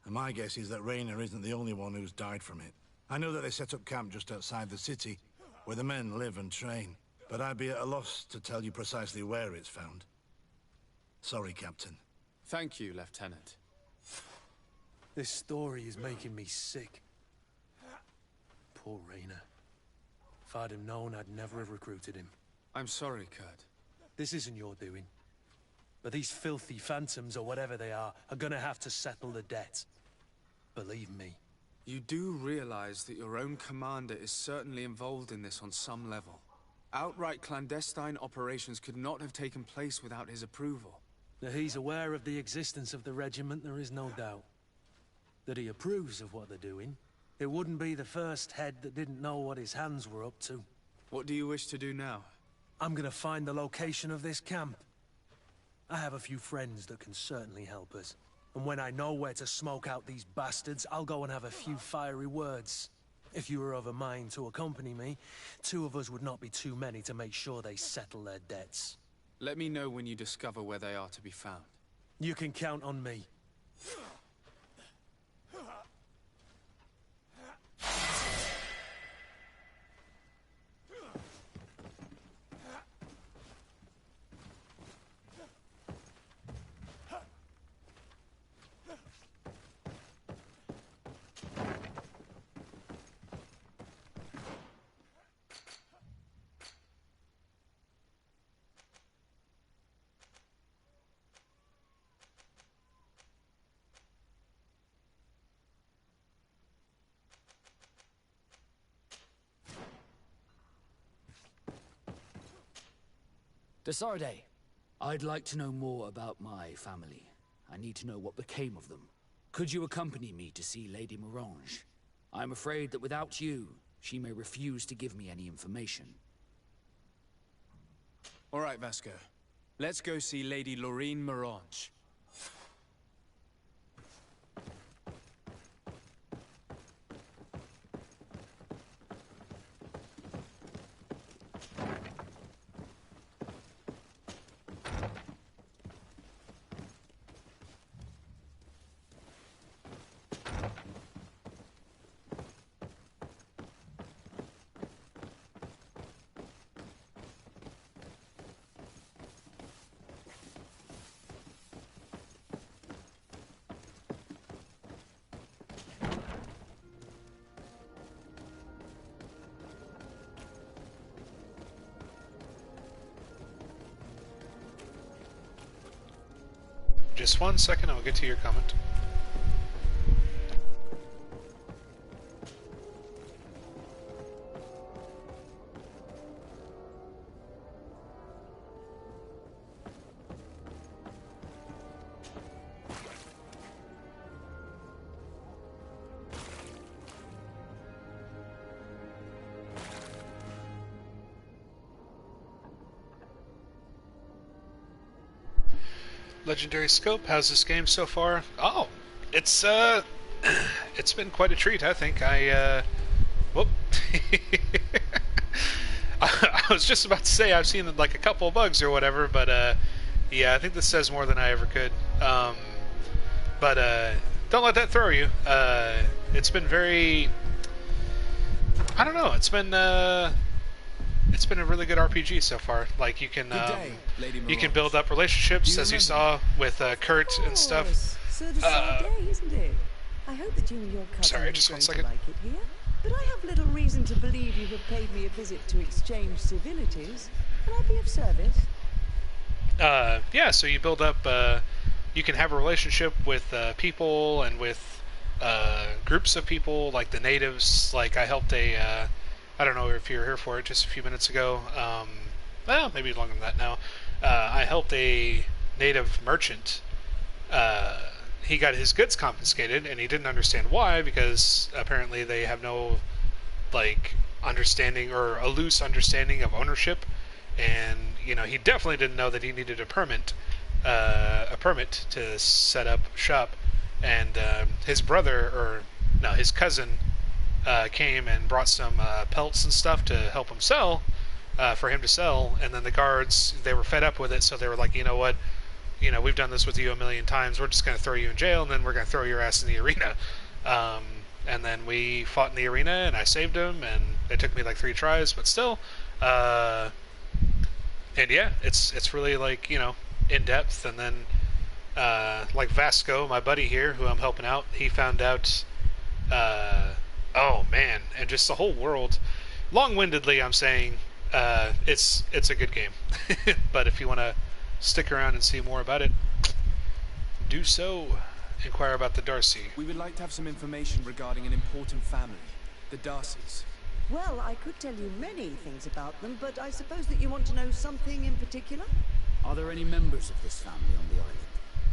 And my guess is that Raynor isn't the only one who's died from it. I know that they set up camp just outside the city, where the men live and train. But I'd be at a loss to tell you precisely where it's found. Sorry, Captain. Thank you, Lieutenant. This story is making me sick. Poor Raynor. If I'd have known, I'd never have recruited him. I'm sorry, Kurt. This isn't your doing. But these filthy phantoms, or whatever they are gonna have to settle the debt. Believe me. You do realize that your own commander is certainly involved in this on some level. Outright clandestine operations could not have taken place without his approval. That he's aware of the existence of the regiment, there is no doubt. That he approves of what they're doing. It wouldn't be the first head that didn't know what his hands were up to. What do you wish to do now? I'm gonna find the location of this camp. I have a few friends that can certainly help us. And when I know where to smoke out these bastards, I'll go and have a few fiery words. If you were of a mind to accompany me, 2 of us would not be too many to make sure they settle their debts. Let me know when you discover where they are to be found. You can count on me. Desarde, I'd like to know more about my family. I need to know what became of them. Could you accompany me to see Lady Morange? I'm afraid that without you, she may refuse to give me any information. All right, Vasco. Let's go see Lady Lorraine Morange. Just 1 second, I'll get to your comment. Legendary Scope, how's this game so far? Oh, it's it's been quite a treat, I think. Whoop. I was just about to say I've seen like a couple of bugs or whatever, but yeah, I think this says more than I ever could. But don't let that throw you. It's been very, I don't know. It's been a really good RPG so far. Like you can build up relationships, as you saw with Kurt and stuff. Sort of sad day, isn't it? I hope that you and your cousin sorry, are just going 1 to second. like it here. But I have little reason to believe you have paid me a visit to exchange civilities. Can I be of service? Yeah, so you build up, you can have a relationship with people and with groups of people, like the natives. Like I helped I don't know if you were here for it just a few minutes ago, well, maybe longer than that now. I helped a native merchant. He got his goods confiscated, and he didn't understand why, because apparently they have no, like, understanding, or a loose understanding of ownership. And you know, he definitely didn't know that he needed a permit to set up shop. And his brother, or no, his cousin, came and brought some pelts and stuff to help him sell, for him to sell. And then the guards, they were fed up with it, so they were like, you know what? You know, we've done this with you a million times. We're just going to throw you in jail, and then we're going to throw your ass in the arena. And then we fought in the arena, and I saved him, and it took me like 3 tries, but still. And yeah, it's really, like, you know, in depth. And then like Vasco, my buddy here, who I'm helping out, he found out. Oh man, and just the whole world. Long-windedly, I'm saying it's a good game. But if you want to stick around and see more about it, do so. Inquire about the Darcy. We would like to have some information regarding an important family, the Darcys. Well, I could tell you many things about them, but I suppose that you want to know something in particular? Are there any members of this family on the island?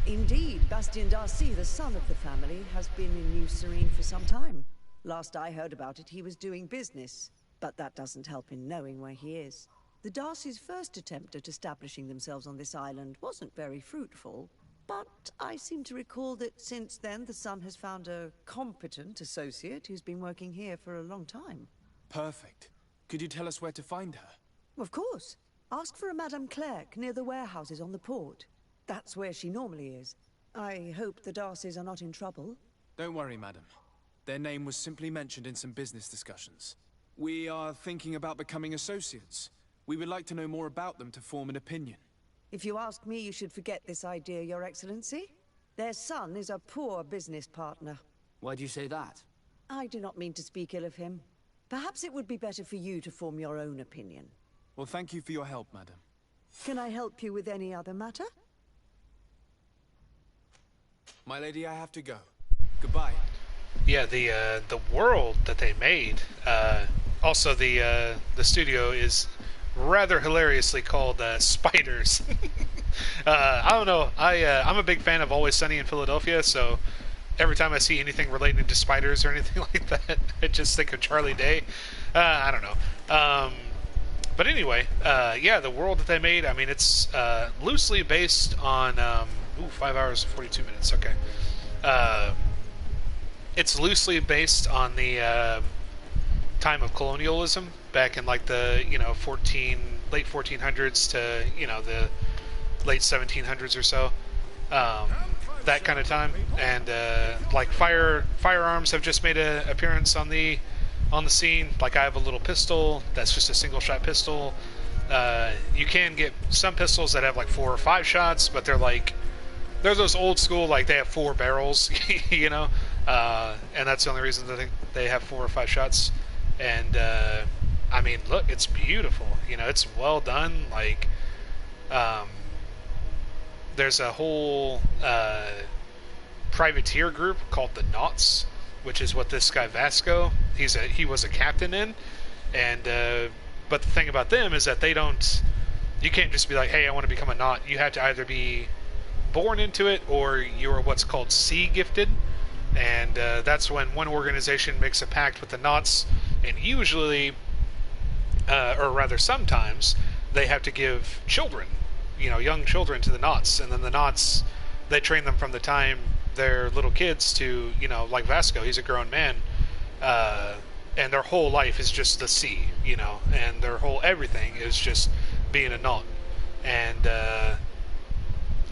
Indeed, Bastien Darcy, the son of the family, has been in New Serene for some time. Last I heard about it, he was doing business, but that doesn't help in knowing where he is. The Darcys' first attempt at establishing themselves on this island wasn't very fruitful, but I seem to recall that since then the son has found a competent associate who's been working here for a long time. Perfect. Could you tell us where to find her? Of course. Ask for a Madame Clerc near the warehouses on the port. That's where she normally is. I hope the Darcys are not in trouble. Don't worry, madam. Their name was simply mentioned in some business discussions. We are thinking about becoming associates. We would like to know more about them to form an opinion. If you ask me, you should forget this idea, Your Excellency. Their son is a poor business partner. Why do you say that? I do not mean to speak ill of him. Perhaps it would be better for you to form your own opinion. Well, thank you for your help, madam. Can I help you with any other matter? My lady, I have to go. Goodbye. Yeah, the world that they made. Also, the studio is rather hilariously called Spiders. I don't know. I'm a big fan of Always Sunny in Philadelphia, so every time I see anything relating to spiders or anything like that, I just think of Charlie Day. I don't know. But anyway, yeah, the world that they made, I mean, it's loosely based on... 5 hours and 42 minutes, okay. It's loosely based on the time of colonialism, back in like the, you know, late 1400s to, you know, the late 1700s or so. That kind of time. And like firearms have just made an appearance on the scene. Like I have a little pistol that's just a single shot pistol. You can get some pistols that have like 4 or 5 shots, but they're those old school, like they have 4 barrels, you know, and that's the only reason that they have 4 or 5 shots. And I mean, look, it's beautiful, you know, it's well done. Like there's a whole privateer group called the Naughts, which is what this guy Vasco, he was a captain in. And but the thing about them is that you can't just be like, hey, I want to become a Naut. You have to either be born into it, or you're what's called sea gifted, and that's when one organization makes a pact with the Naughts, and usually, or rather sometimes, they have to give children young children to the Knots, and then the Knots, they train them from the time they're little kids to, like Vasco, he's a grown man, and their whole life is just the sea, and their whole everything is just being a Knot. And I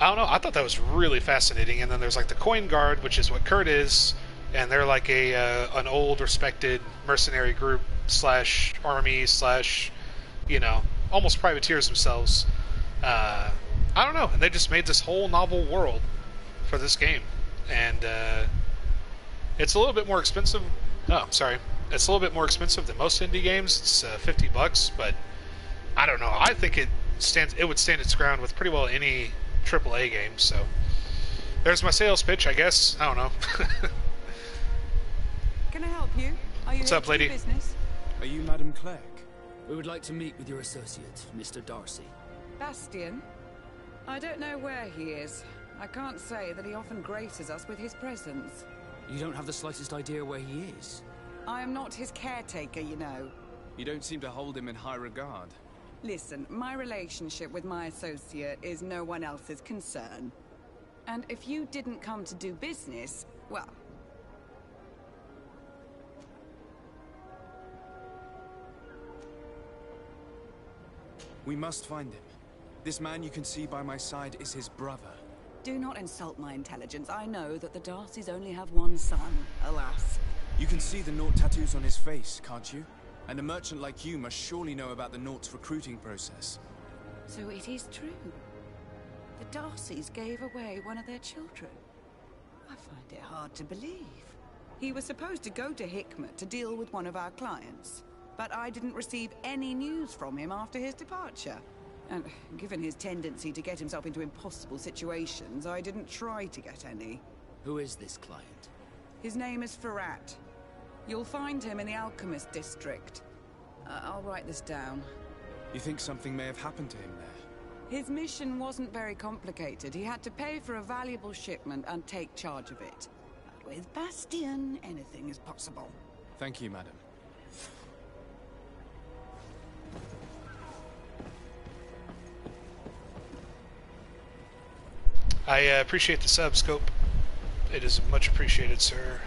don't know, I thought that was really fascinating. And then there's like the Coin Guard, which is what Kurt is, and they're like an old respected mercenary group slash army slash, almost privateers themselves. I don't know, and they just made this whole novel world for this game, and it's a little bit more expensive. Oh, sorry, it's a little bit more expensive than most indie games. It's $50, but I don't know. I think it would stand its ground with pretty well any AAA game. So there's my sales pitch, I guess. I don't know. Can I help you? Are you What's up, lady? Business? Are you Madam Clegg? We would like to meet with your associate, Mr. Darcy. Bastian? I don't know where he is. I can't say that he often graces us with his presence. You don't have the slightest idea where he is? I am not his caretaker, you know. You don't seem to hold him in high regard. Listen, my relationship with my associate is no one else's concern. And if you didn't come to do business, well... We must find him. This man you can see by my side is his brother. Do not insult my intelligence. I know that the Darcys only have one son, alas. You can see the Naught tattoos on his face, can't you? And a merchant like you must surely know about the Naught's recruiting process. So it is true. The Darcys gave away one of their children. I find it hard to believe. He was supposed to go to Hikmet to deal with one of our clients, but I didn't receive any news from him after his departure. And given his tendency to get himself into impossible situations, I didn't try to get any. Who is this client? His name is Ferrat. You'll find him in the Alchemist District. I'll write this down. You think something may have happened to him there? His mission wasn't very complicated. He had to pay for a valuable shipment and take charge of it. But with Bastian, anything is possible. Thank you, madam. I appreciate the sub, Scope. It is much appreciated, sir.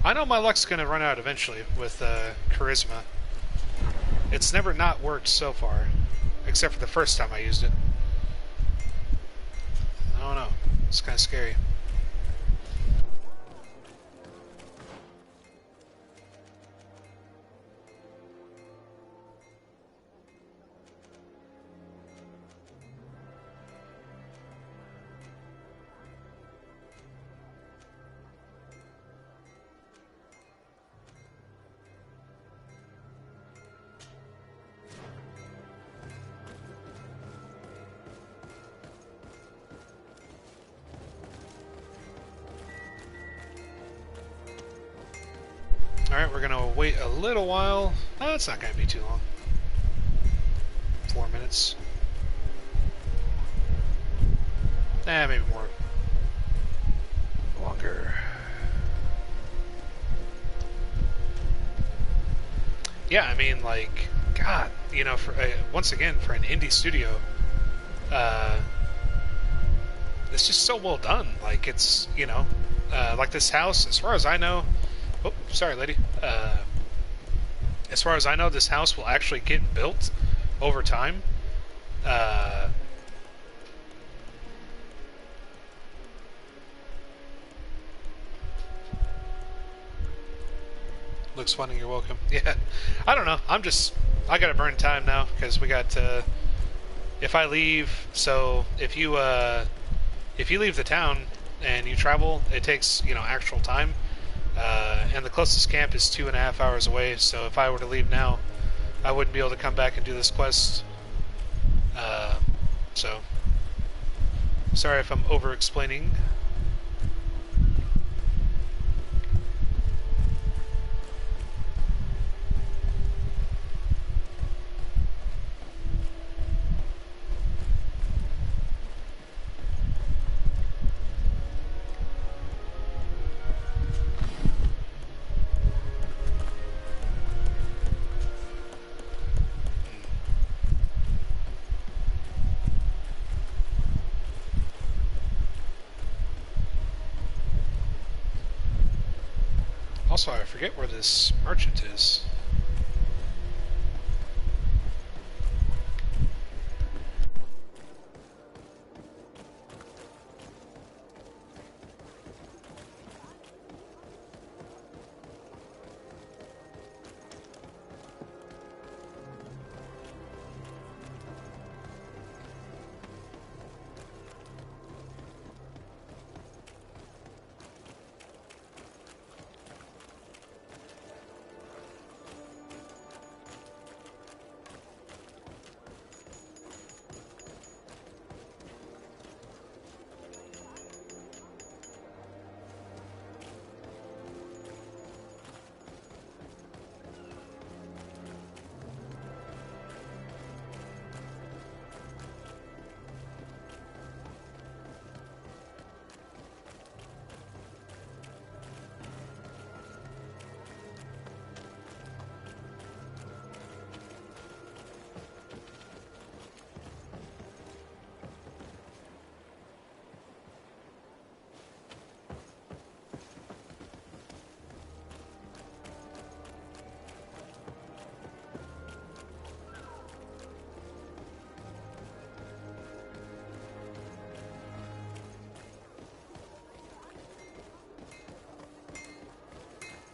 I know my luck's gonna run out eventually with charisma. It's never not worked so far, except for the first time I used it. I don't know. It's kind of scary. Alright, we're gonna wait a little while. Oh, it's not gonna be too long. 4 minutes. Maybe more. Longer. Yeah, I mean, like, God, you know, for once again, for an indie studio, it's just so well done. Like, it's, you know, like this house, as far as I know, oh, sorry, lady. As far as I know, this house will actually get built over time. Looks funny, you're welcome. Yeah, I don't know. I gotta burn time now, because we got, if I leave, so if you leave the town and you travel, it takes, you know, actual time. And the closest camp is 2.5 hours away, so if I were to leave now, I wouldn't be able to come back and do this quest. So, sorry if I'm over-explaining. Also, I forget where this merchant is.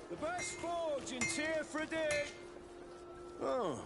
The best forge in Tier for a day. Oh.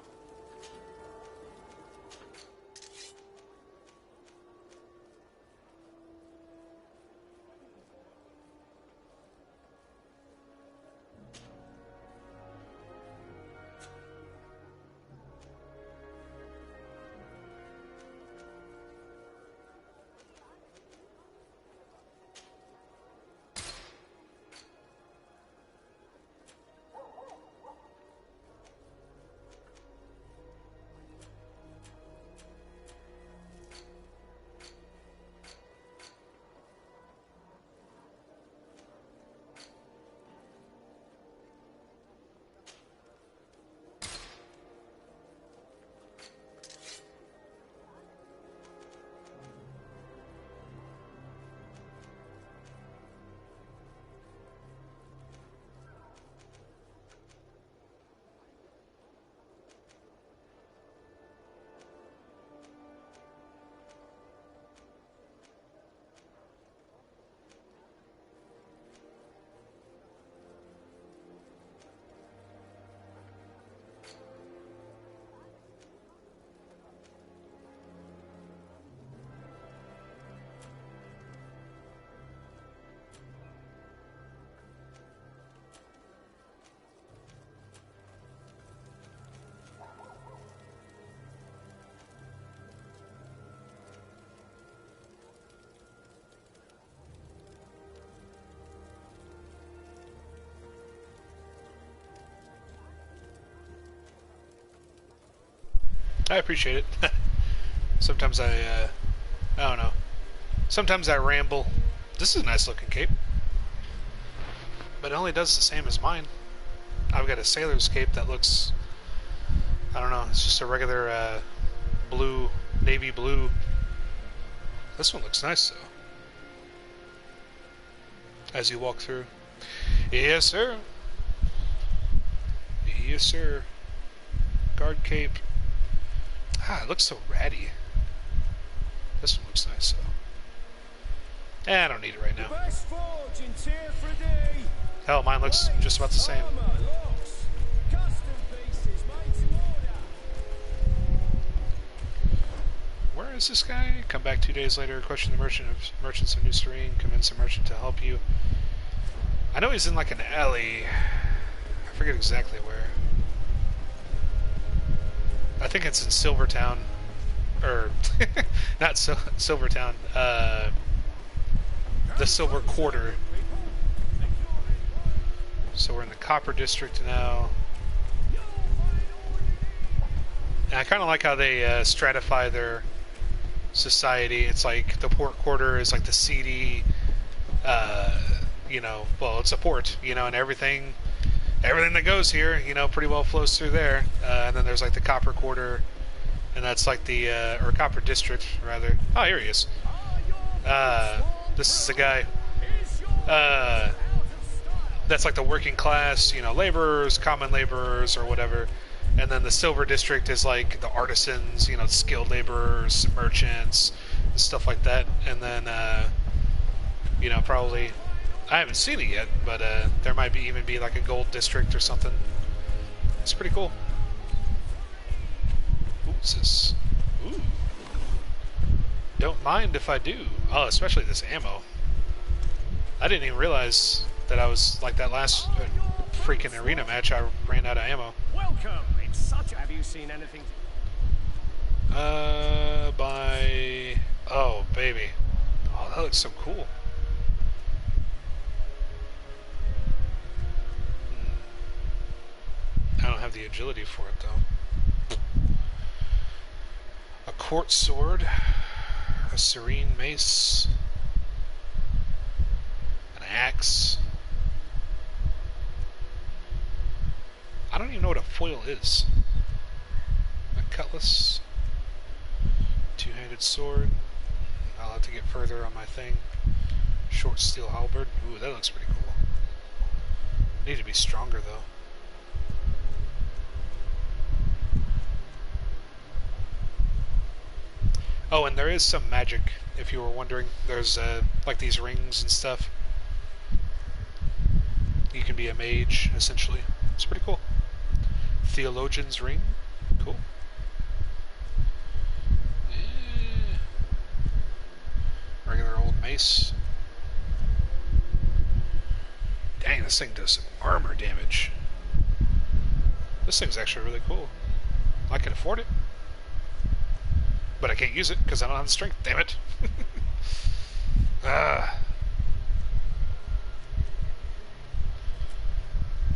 I appreciate it. Sometimes I don't know. Sometimes I ramble. This is a nice looking cape. But it only does the same as mine. I've got a sailor's cape that looks, I don't know, it's just a regular blue, navy blue. This one looks nice though. As you walk through. Yes, sir. Yes, sir. Guard cape. Ah, it looks so ratty. This one looks nice though. I don't need it right now. Hell, mine looks just about the same. Where is this guy? Come back 2 days later, question the merchants of New Serene, convince the merchant to help you. I know he's in like an alley. I forget exactly where. I think it's in Silvertown. Or, not Silvertown. The Silver Quarter. So we're in the Copper District now. And I kind of like how they stratify their society. It's like the Port Quarter is like the seedy, you know, well, it's a port, you know, and everything that goes here, you know, pretty well flows through there. And then there's like the Copper Quarter, and that's like the, or Copper District, rather. Oh, here he is. This is the guy. that's like the working class, you know, laborers, common laborers, or whatever. And then the silver district is like the artisans, you know, skilled laborers, merchants, stuff like that. And then, you know, probably, I haven't seen it yet, but there might be even be like a gold district or something. It's pretty cool. Ooh, what's this? Ooh. Don't mind if I do. Oh, especially this ammo. I didn't even realize that I was like that last freaking arena match. I ran out of ammo. Welcome. It's such. Have you seen anything? By oh baby, oh that looks so cool. I don't have the agility for it though. A quartz sword, a serene mace, an axe. I don't even know what a foil is. A cutlass, two-handed sword. I'll have to get further on my thing. Short steel halberd. Ooh, that looks pretty cool. Need to be stronger though. Oh, and there is some magic, if you were wondering. There's like these rings and stuff. You can be a mage, essentially. It's pretty cool. Theologian's ring. Cool. Regular old mace. Dang, this thing does some armor damage. This thing's actually really cool. I can afford it. But I can't use it because I don't have the strength, damn it.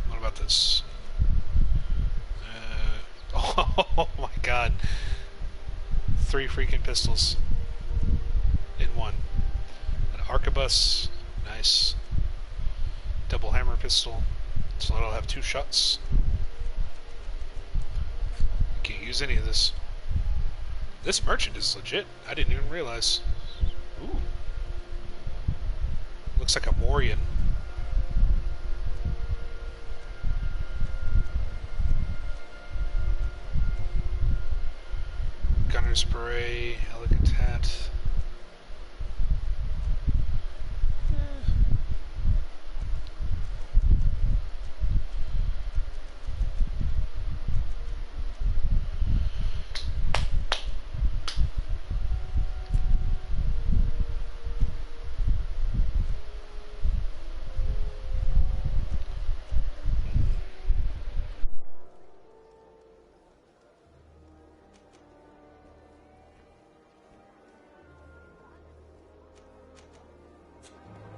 What about this? Oh my god. 3 freaking pistols in one. An arquebus, nice. Double hammer pistol, so I'll have 2 shots. Can't use any of this. This merchant is legit. I didn't even realize. Ooh. Looks like a Morian. Gunner's beret, elegant hat.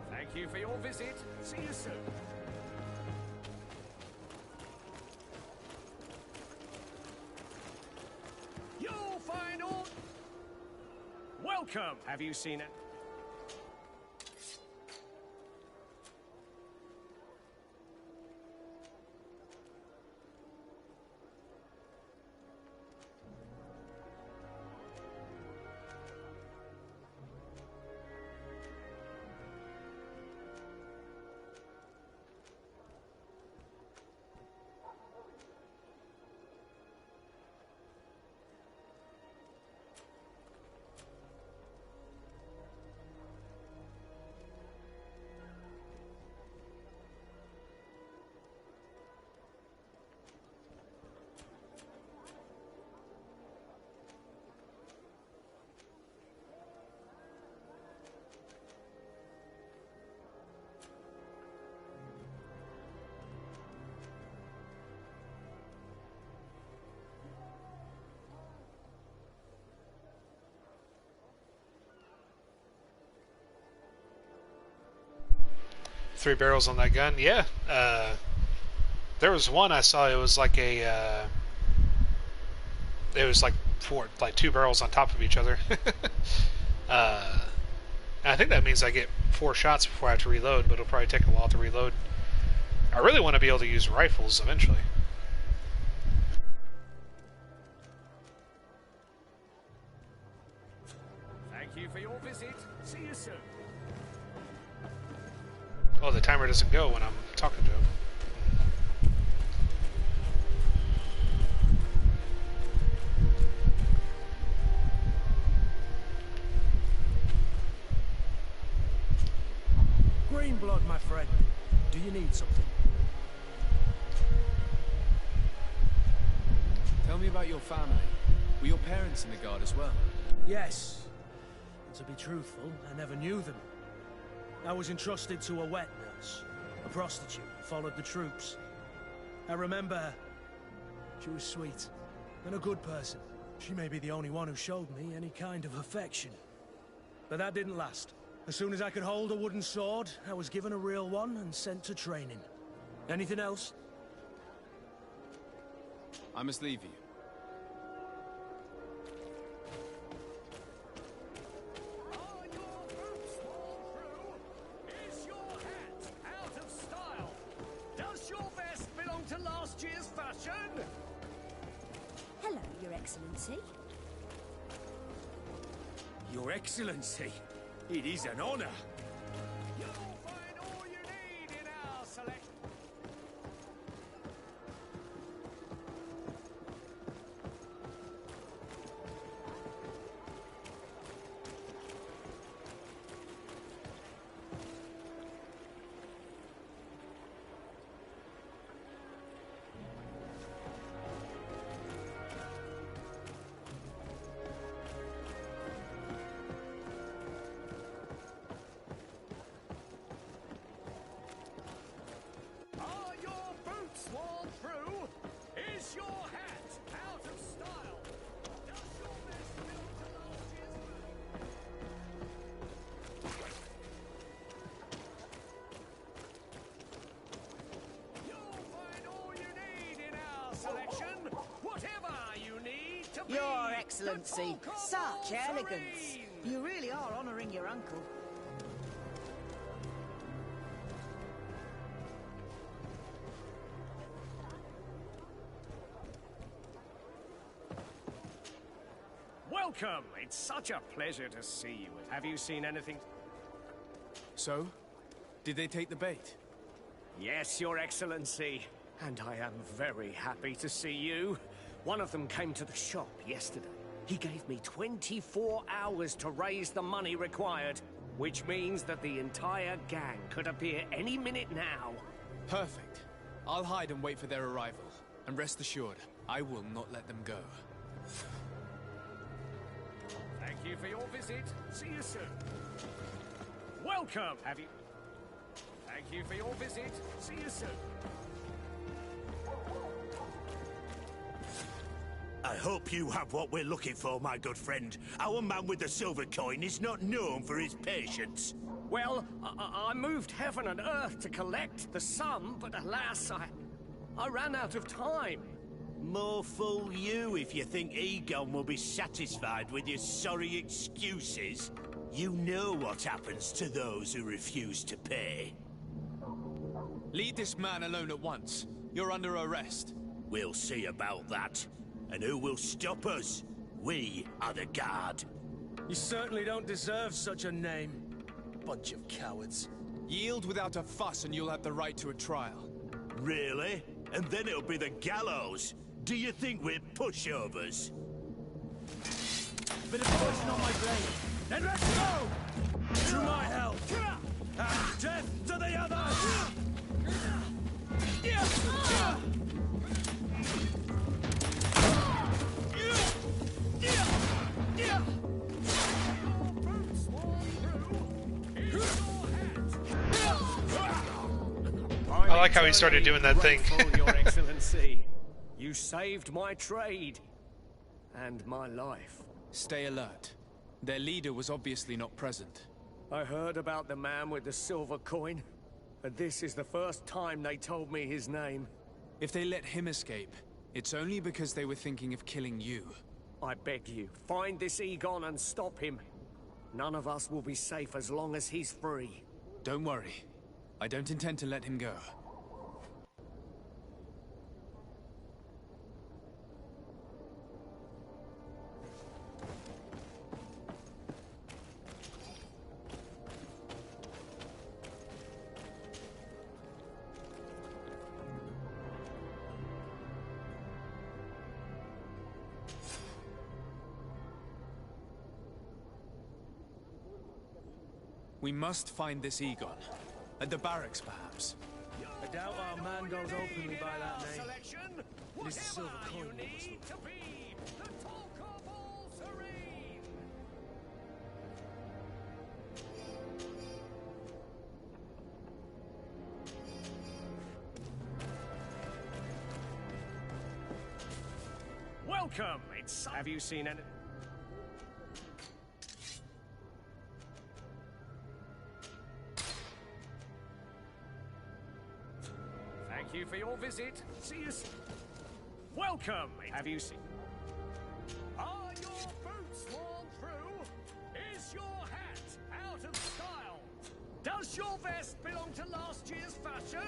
Thank you for your visit. See you soon. You'll find all. Welcome. Have you seen it? Three barrels on that gun, yeah. There was one I saw. It was like a. It was like 2 barrels on top of each other. I think that means I get 4 shots before I have to reload, but it'll probably take a while to reload. I really want to be able to use rifles eventually. Thank you for your visit. See you soon. Oh, the timer doesn't go when I'm Talking joke. Green blood, my friend. Do you need something? Tell me about your family. Were your parents in the guard as well? Yes. And to be truthful, I never knew them. I was entrusted to a wet nurse, a prostitute who followed the troops. I remember her. She was sweet and a good person. She may be the only one who showed me any kind of affection. But that didn't last. As soon as I could hold a wooden sword, I was given a real one and sent to training. Anything else? I must leave you. Is your hat out of style? Does your vest belong to last year's fashion? Hello, Your Excellency. Your Excellency, it is an honor. You'll find all you need in our selection. Are your boots worn through? Is your hat out of style? Does your vest belong to last year's You'll find all you need in our selection. Whatever you need to be. Your the Excellency, talk of such all elegance. Serene. You really are honouring your uncle. Welcome. It's such a pleasure to see you. Have you seen anything? So? Did they take the bait? Yes, Your Excellency. And I am very happy to see you. One of them came to the shop yesterday. He gave me 24 hours to raise the money required, which means that the entire gang could appear any minute now. Perfect. I'll hide and wait for their arrival. And rest assured, I will not let them go. Thank you for your visit. See you soon. Welcome. Have you... Thank you for your visit. See you soon. I hope you have what we're looking for, my good friend. Our man with the silver coin is not known for his patience. Well, I moved heaven and earth to collect the sum, but alas, I ran out of time. More fool you if you think Egon will be satisfied with your sorry excuses. You know what happens to those who refuse to pay. Leave this man alone at once. You're under arrest. We'll see about that. And who will stop us? We are the guard. You certainly don't deserve such a name. Bunch of cowards. Yield without a fuss and you'll have the right to a trial. Really? And then it'll be the gallows. Do you think we're pushovers? Bit of poison on my blade. Then let's go! To my help! And death to the others! I like how he started doing that thing. Grateful, Your Excellency. You saved my trade. And my life. Stay alert. Their leader was obviously not present. I heard about the man with the silver coin. And this is the first time they told me his name. If they let him escape, it's only because they were thinking of killing you. I beg you, find this Egon and stop him. None of us will be safe as long as he's free. Don't worry. I don't intend to let him go. We must find this Egon. At the barracks, perhaps. I doubt our man goes openly by that name. Selection, It is the silver whatever coin you we must need look to for. be the talk of all Serene. Welcome. Have you seen any? Thank you for your visit. See you soon. Welcome. Have you seen? Are your boots worn through? Is your hat out of style? Does your vest belong to last year's fashion?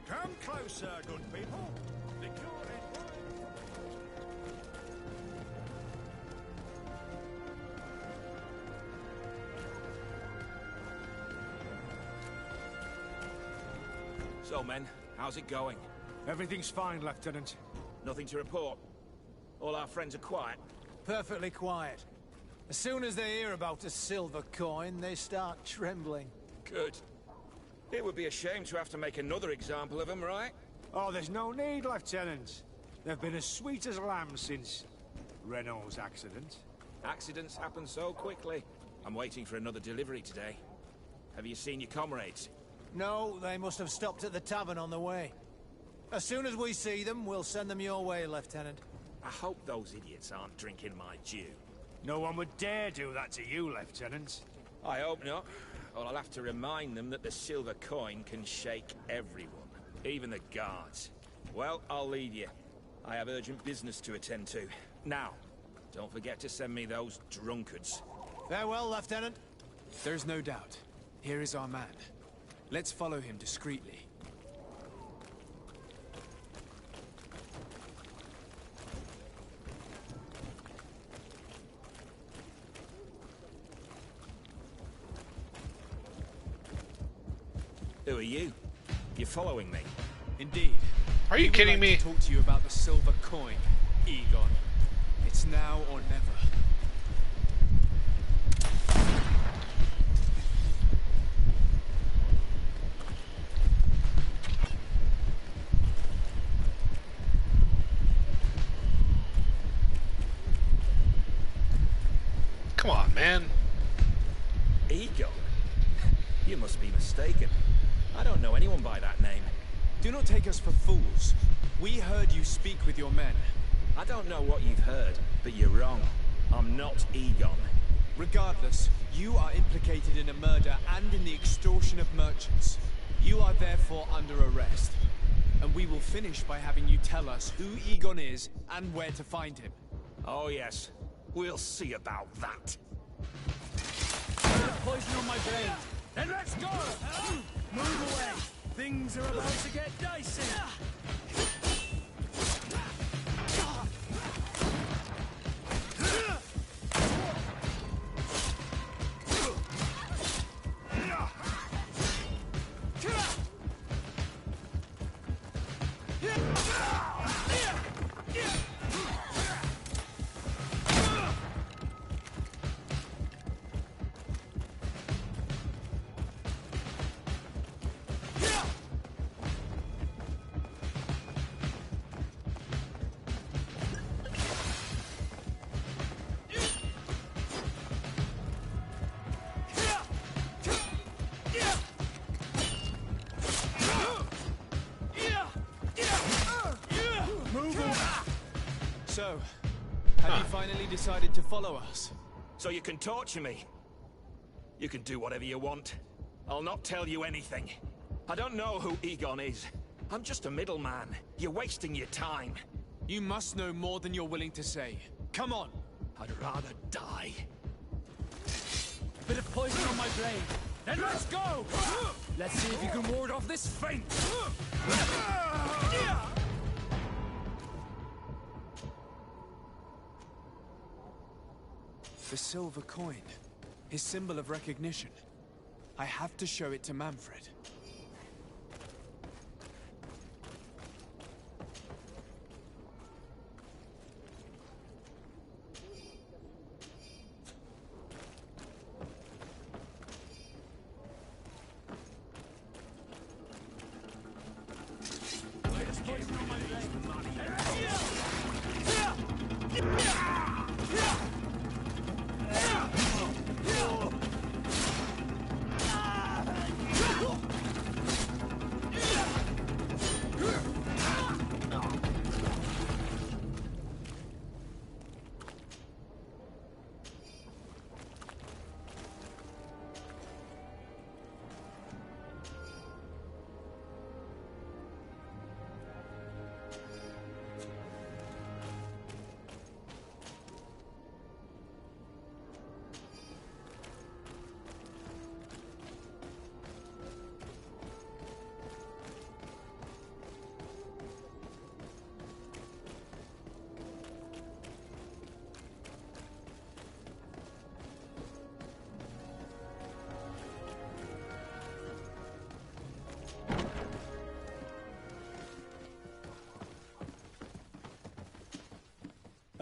Come closer, good people. So, men, how's it going? Everything's fine, Lieutenant. Nothing to report? All our friends are quiet? Perfectly quiet. As soon as they hear about a silver coin, they start trembling. Good. It would be a shame to have to make another example of them, right? Oh, there's no need, Lieutenant. They've been as sweet as lambs since Renault's accident. Accidents happen so quickly. I'm waiting for another delivery today. Have you seen your comrades? No, they must have stopped at the tavern on the way. As soon as we see them, we'll send them your way, Lieutenant. I hope those idiots aren't drinking my dew. No one would dare do that to you, Lieutenant. I hope not. Or I'll have to remind them that the silver coin can shake everyone, even the guards. Well, I'll leave you. I have urgent business to attend to. Now, don't forget to send me those drunkards. Farewell, Lieutenant. There's no doubt. Here is our man. Let's follow him discreetly. Who are you? You're following me? Indeed. Are you kidding me? To talk to you about the silver coin, Egon. It's now or never. Come on, man. Egon? You must be mistaken. I don't know anyone by that name. Do not take us for fools. We heard you speak with your men. I don't know what you've heard, but you're wrong. I'm not Egon. Regardless, you are implicated in a murder and in the extortion of merchants. You are therefore under arrest. And we will finish by having you tell us who Egon is and where to find him. Oh yes, we'll see about that. Poison on my brain. Then let's go! Move away! Things are about to get dicey! So, have you finally decided to follow us? So you can torture me. You can do whatever you want. I'll not tell you anything. I don't know who Egon is. I'm just a middleman. You're wasting your time. You must know more than you're willing to say. Come on! I'd rather die. Bit of poison on my brain. Then let's go! Let's see if you can ward off this feint! The silver coin. His symbol of recognition. I have to show it to Manfred.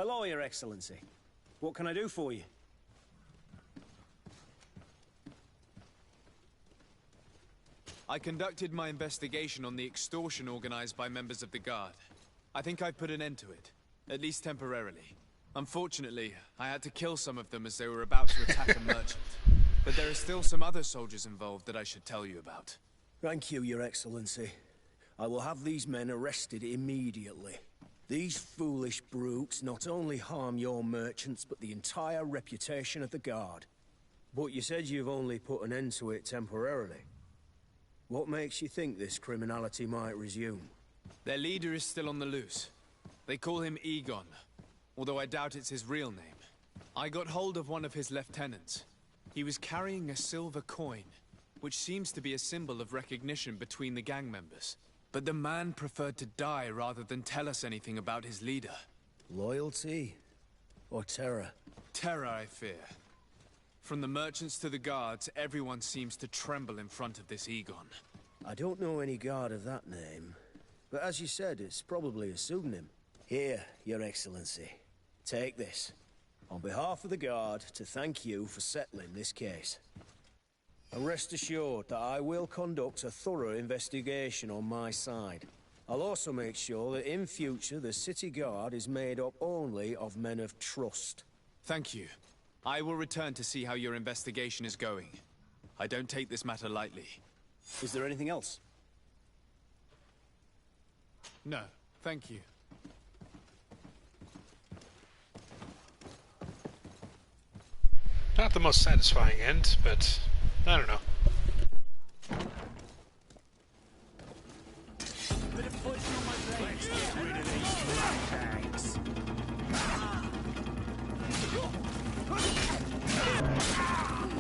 Hello, Your Excellency. What can I do for you? I conducted my investigation on the extortion organized by members of the Guard. I think I've put an end to it, at least temporarily. Unfortunately, I had to kill some of them as they were about to attack a merchant. But there are still some other soldiers involved that I should tell you about. Thank you, Your Excellency. I will have these men arrested immediately. These foolish brutes not only harm your merchants, but the entire reputation of the Guard. But you said you've only put an end to it temporarily. What makes you think this criminality might resume? Their leader is still on the loose. They call him Egon, although I doubt it's his real name. I got hold of one of his lieutenants. He was carrying a silver coin, which seems to be a symbol of recognition between the gang members. But the man preferred to die rather than tell us anything about his leader. Loyalty? Or terror? Terror, I fear. From the merchants to the guards, everyone seems to tremble in front of this Egon. I don't know any guard of that name. But as you said, it's probably a pseudonym. Here, Your Excellency. Take this. On behalf of the Guard, to thank you for settling this case. And rest assured that I will conduct a thorough investigation on my side. I'll also make sure that in future the City Guard is made up only of men of trust. Thank you. I will return to see how your investigation is going. I don't take this matter lightly. Is there anything else? No, thank you. Not the most satisfying end, but I don't know.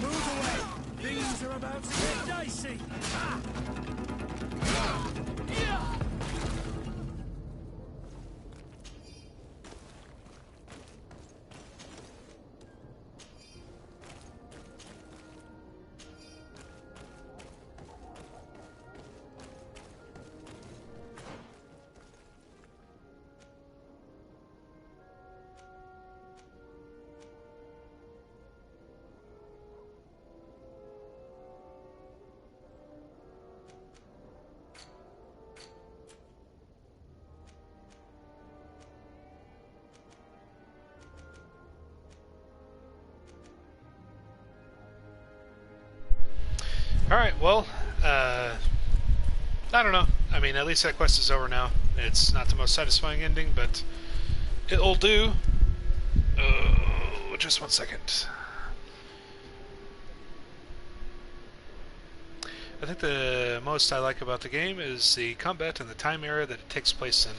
Move away! Things are about to get dicey! Alright, well, I don't know. I mean, at least that quest is over now. It's not the most satisfying ending, but it'll do. Oh, just 1 second. I think the most I like about the game is the combat and the time era that it takes place in.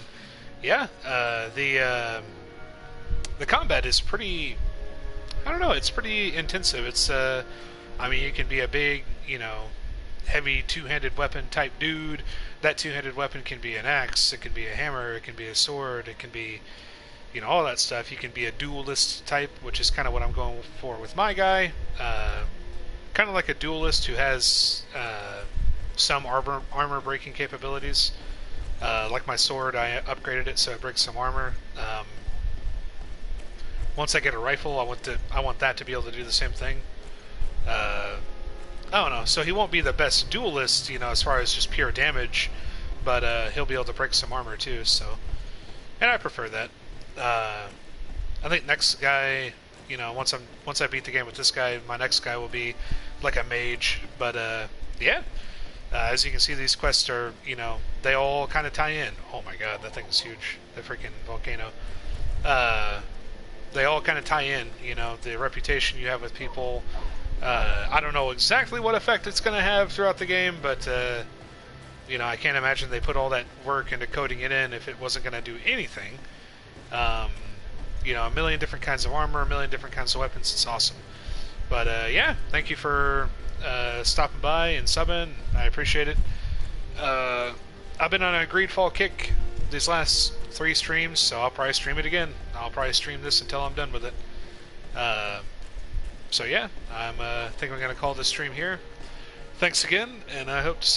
Yeah, the combat is pretty, I don't know, it's pretty intensive. It's, I mean, you can be a big, you know, heavy two-handed weapon type dude. That two-handed weapon can be an axe, it can be a hammer, it can be a sword, it can be, you know, all that stuff. You can be a duelist type, which is kind of what I'm going for with my guy. Kind of like a duelist who has some armor breaking capabilities. Like my sword, I upgraded it so it breaks some armor. Once I get a rifle, I want that to be able to do the same thing. I don't know, so he won't be the best duelist, you know, as far as just pure damage, but he'll be able to break some armor too, so. And I prefer that. I think next guy, you know, once I beat the game with this guy, my next guy will be like a mage, but yeah. As you can see, these quests are, you know, they all kind of tie in. Oh my god, that thing's huge. The freaking volcano. They all kind of tie in, you know, the reputation you have with people. I don't know exactly what effect it's going to have throughout the game, but, you know, I can't imagine they put all that work into coding it in if it wasn't going to do anything. You know, a million different kinds of armor, a million different kinds of weapons. It's awesome. But, yeah, thank you for stopping by and subbing. I appreciate it. I've been on a Greedfall kick these last 3 streams, so I'll probably stream it again. I'll probably stream this until I'm done with it. So yeah, I think I'm going to call this stream here. Thanks again, and I hope to see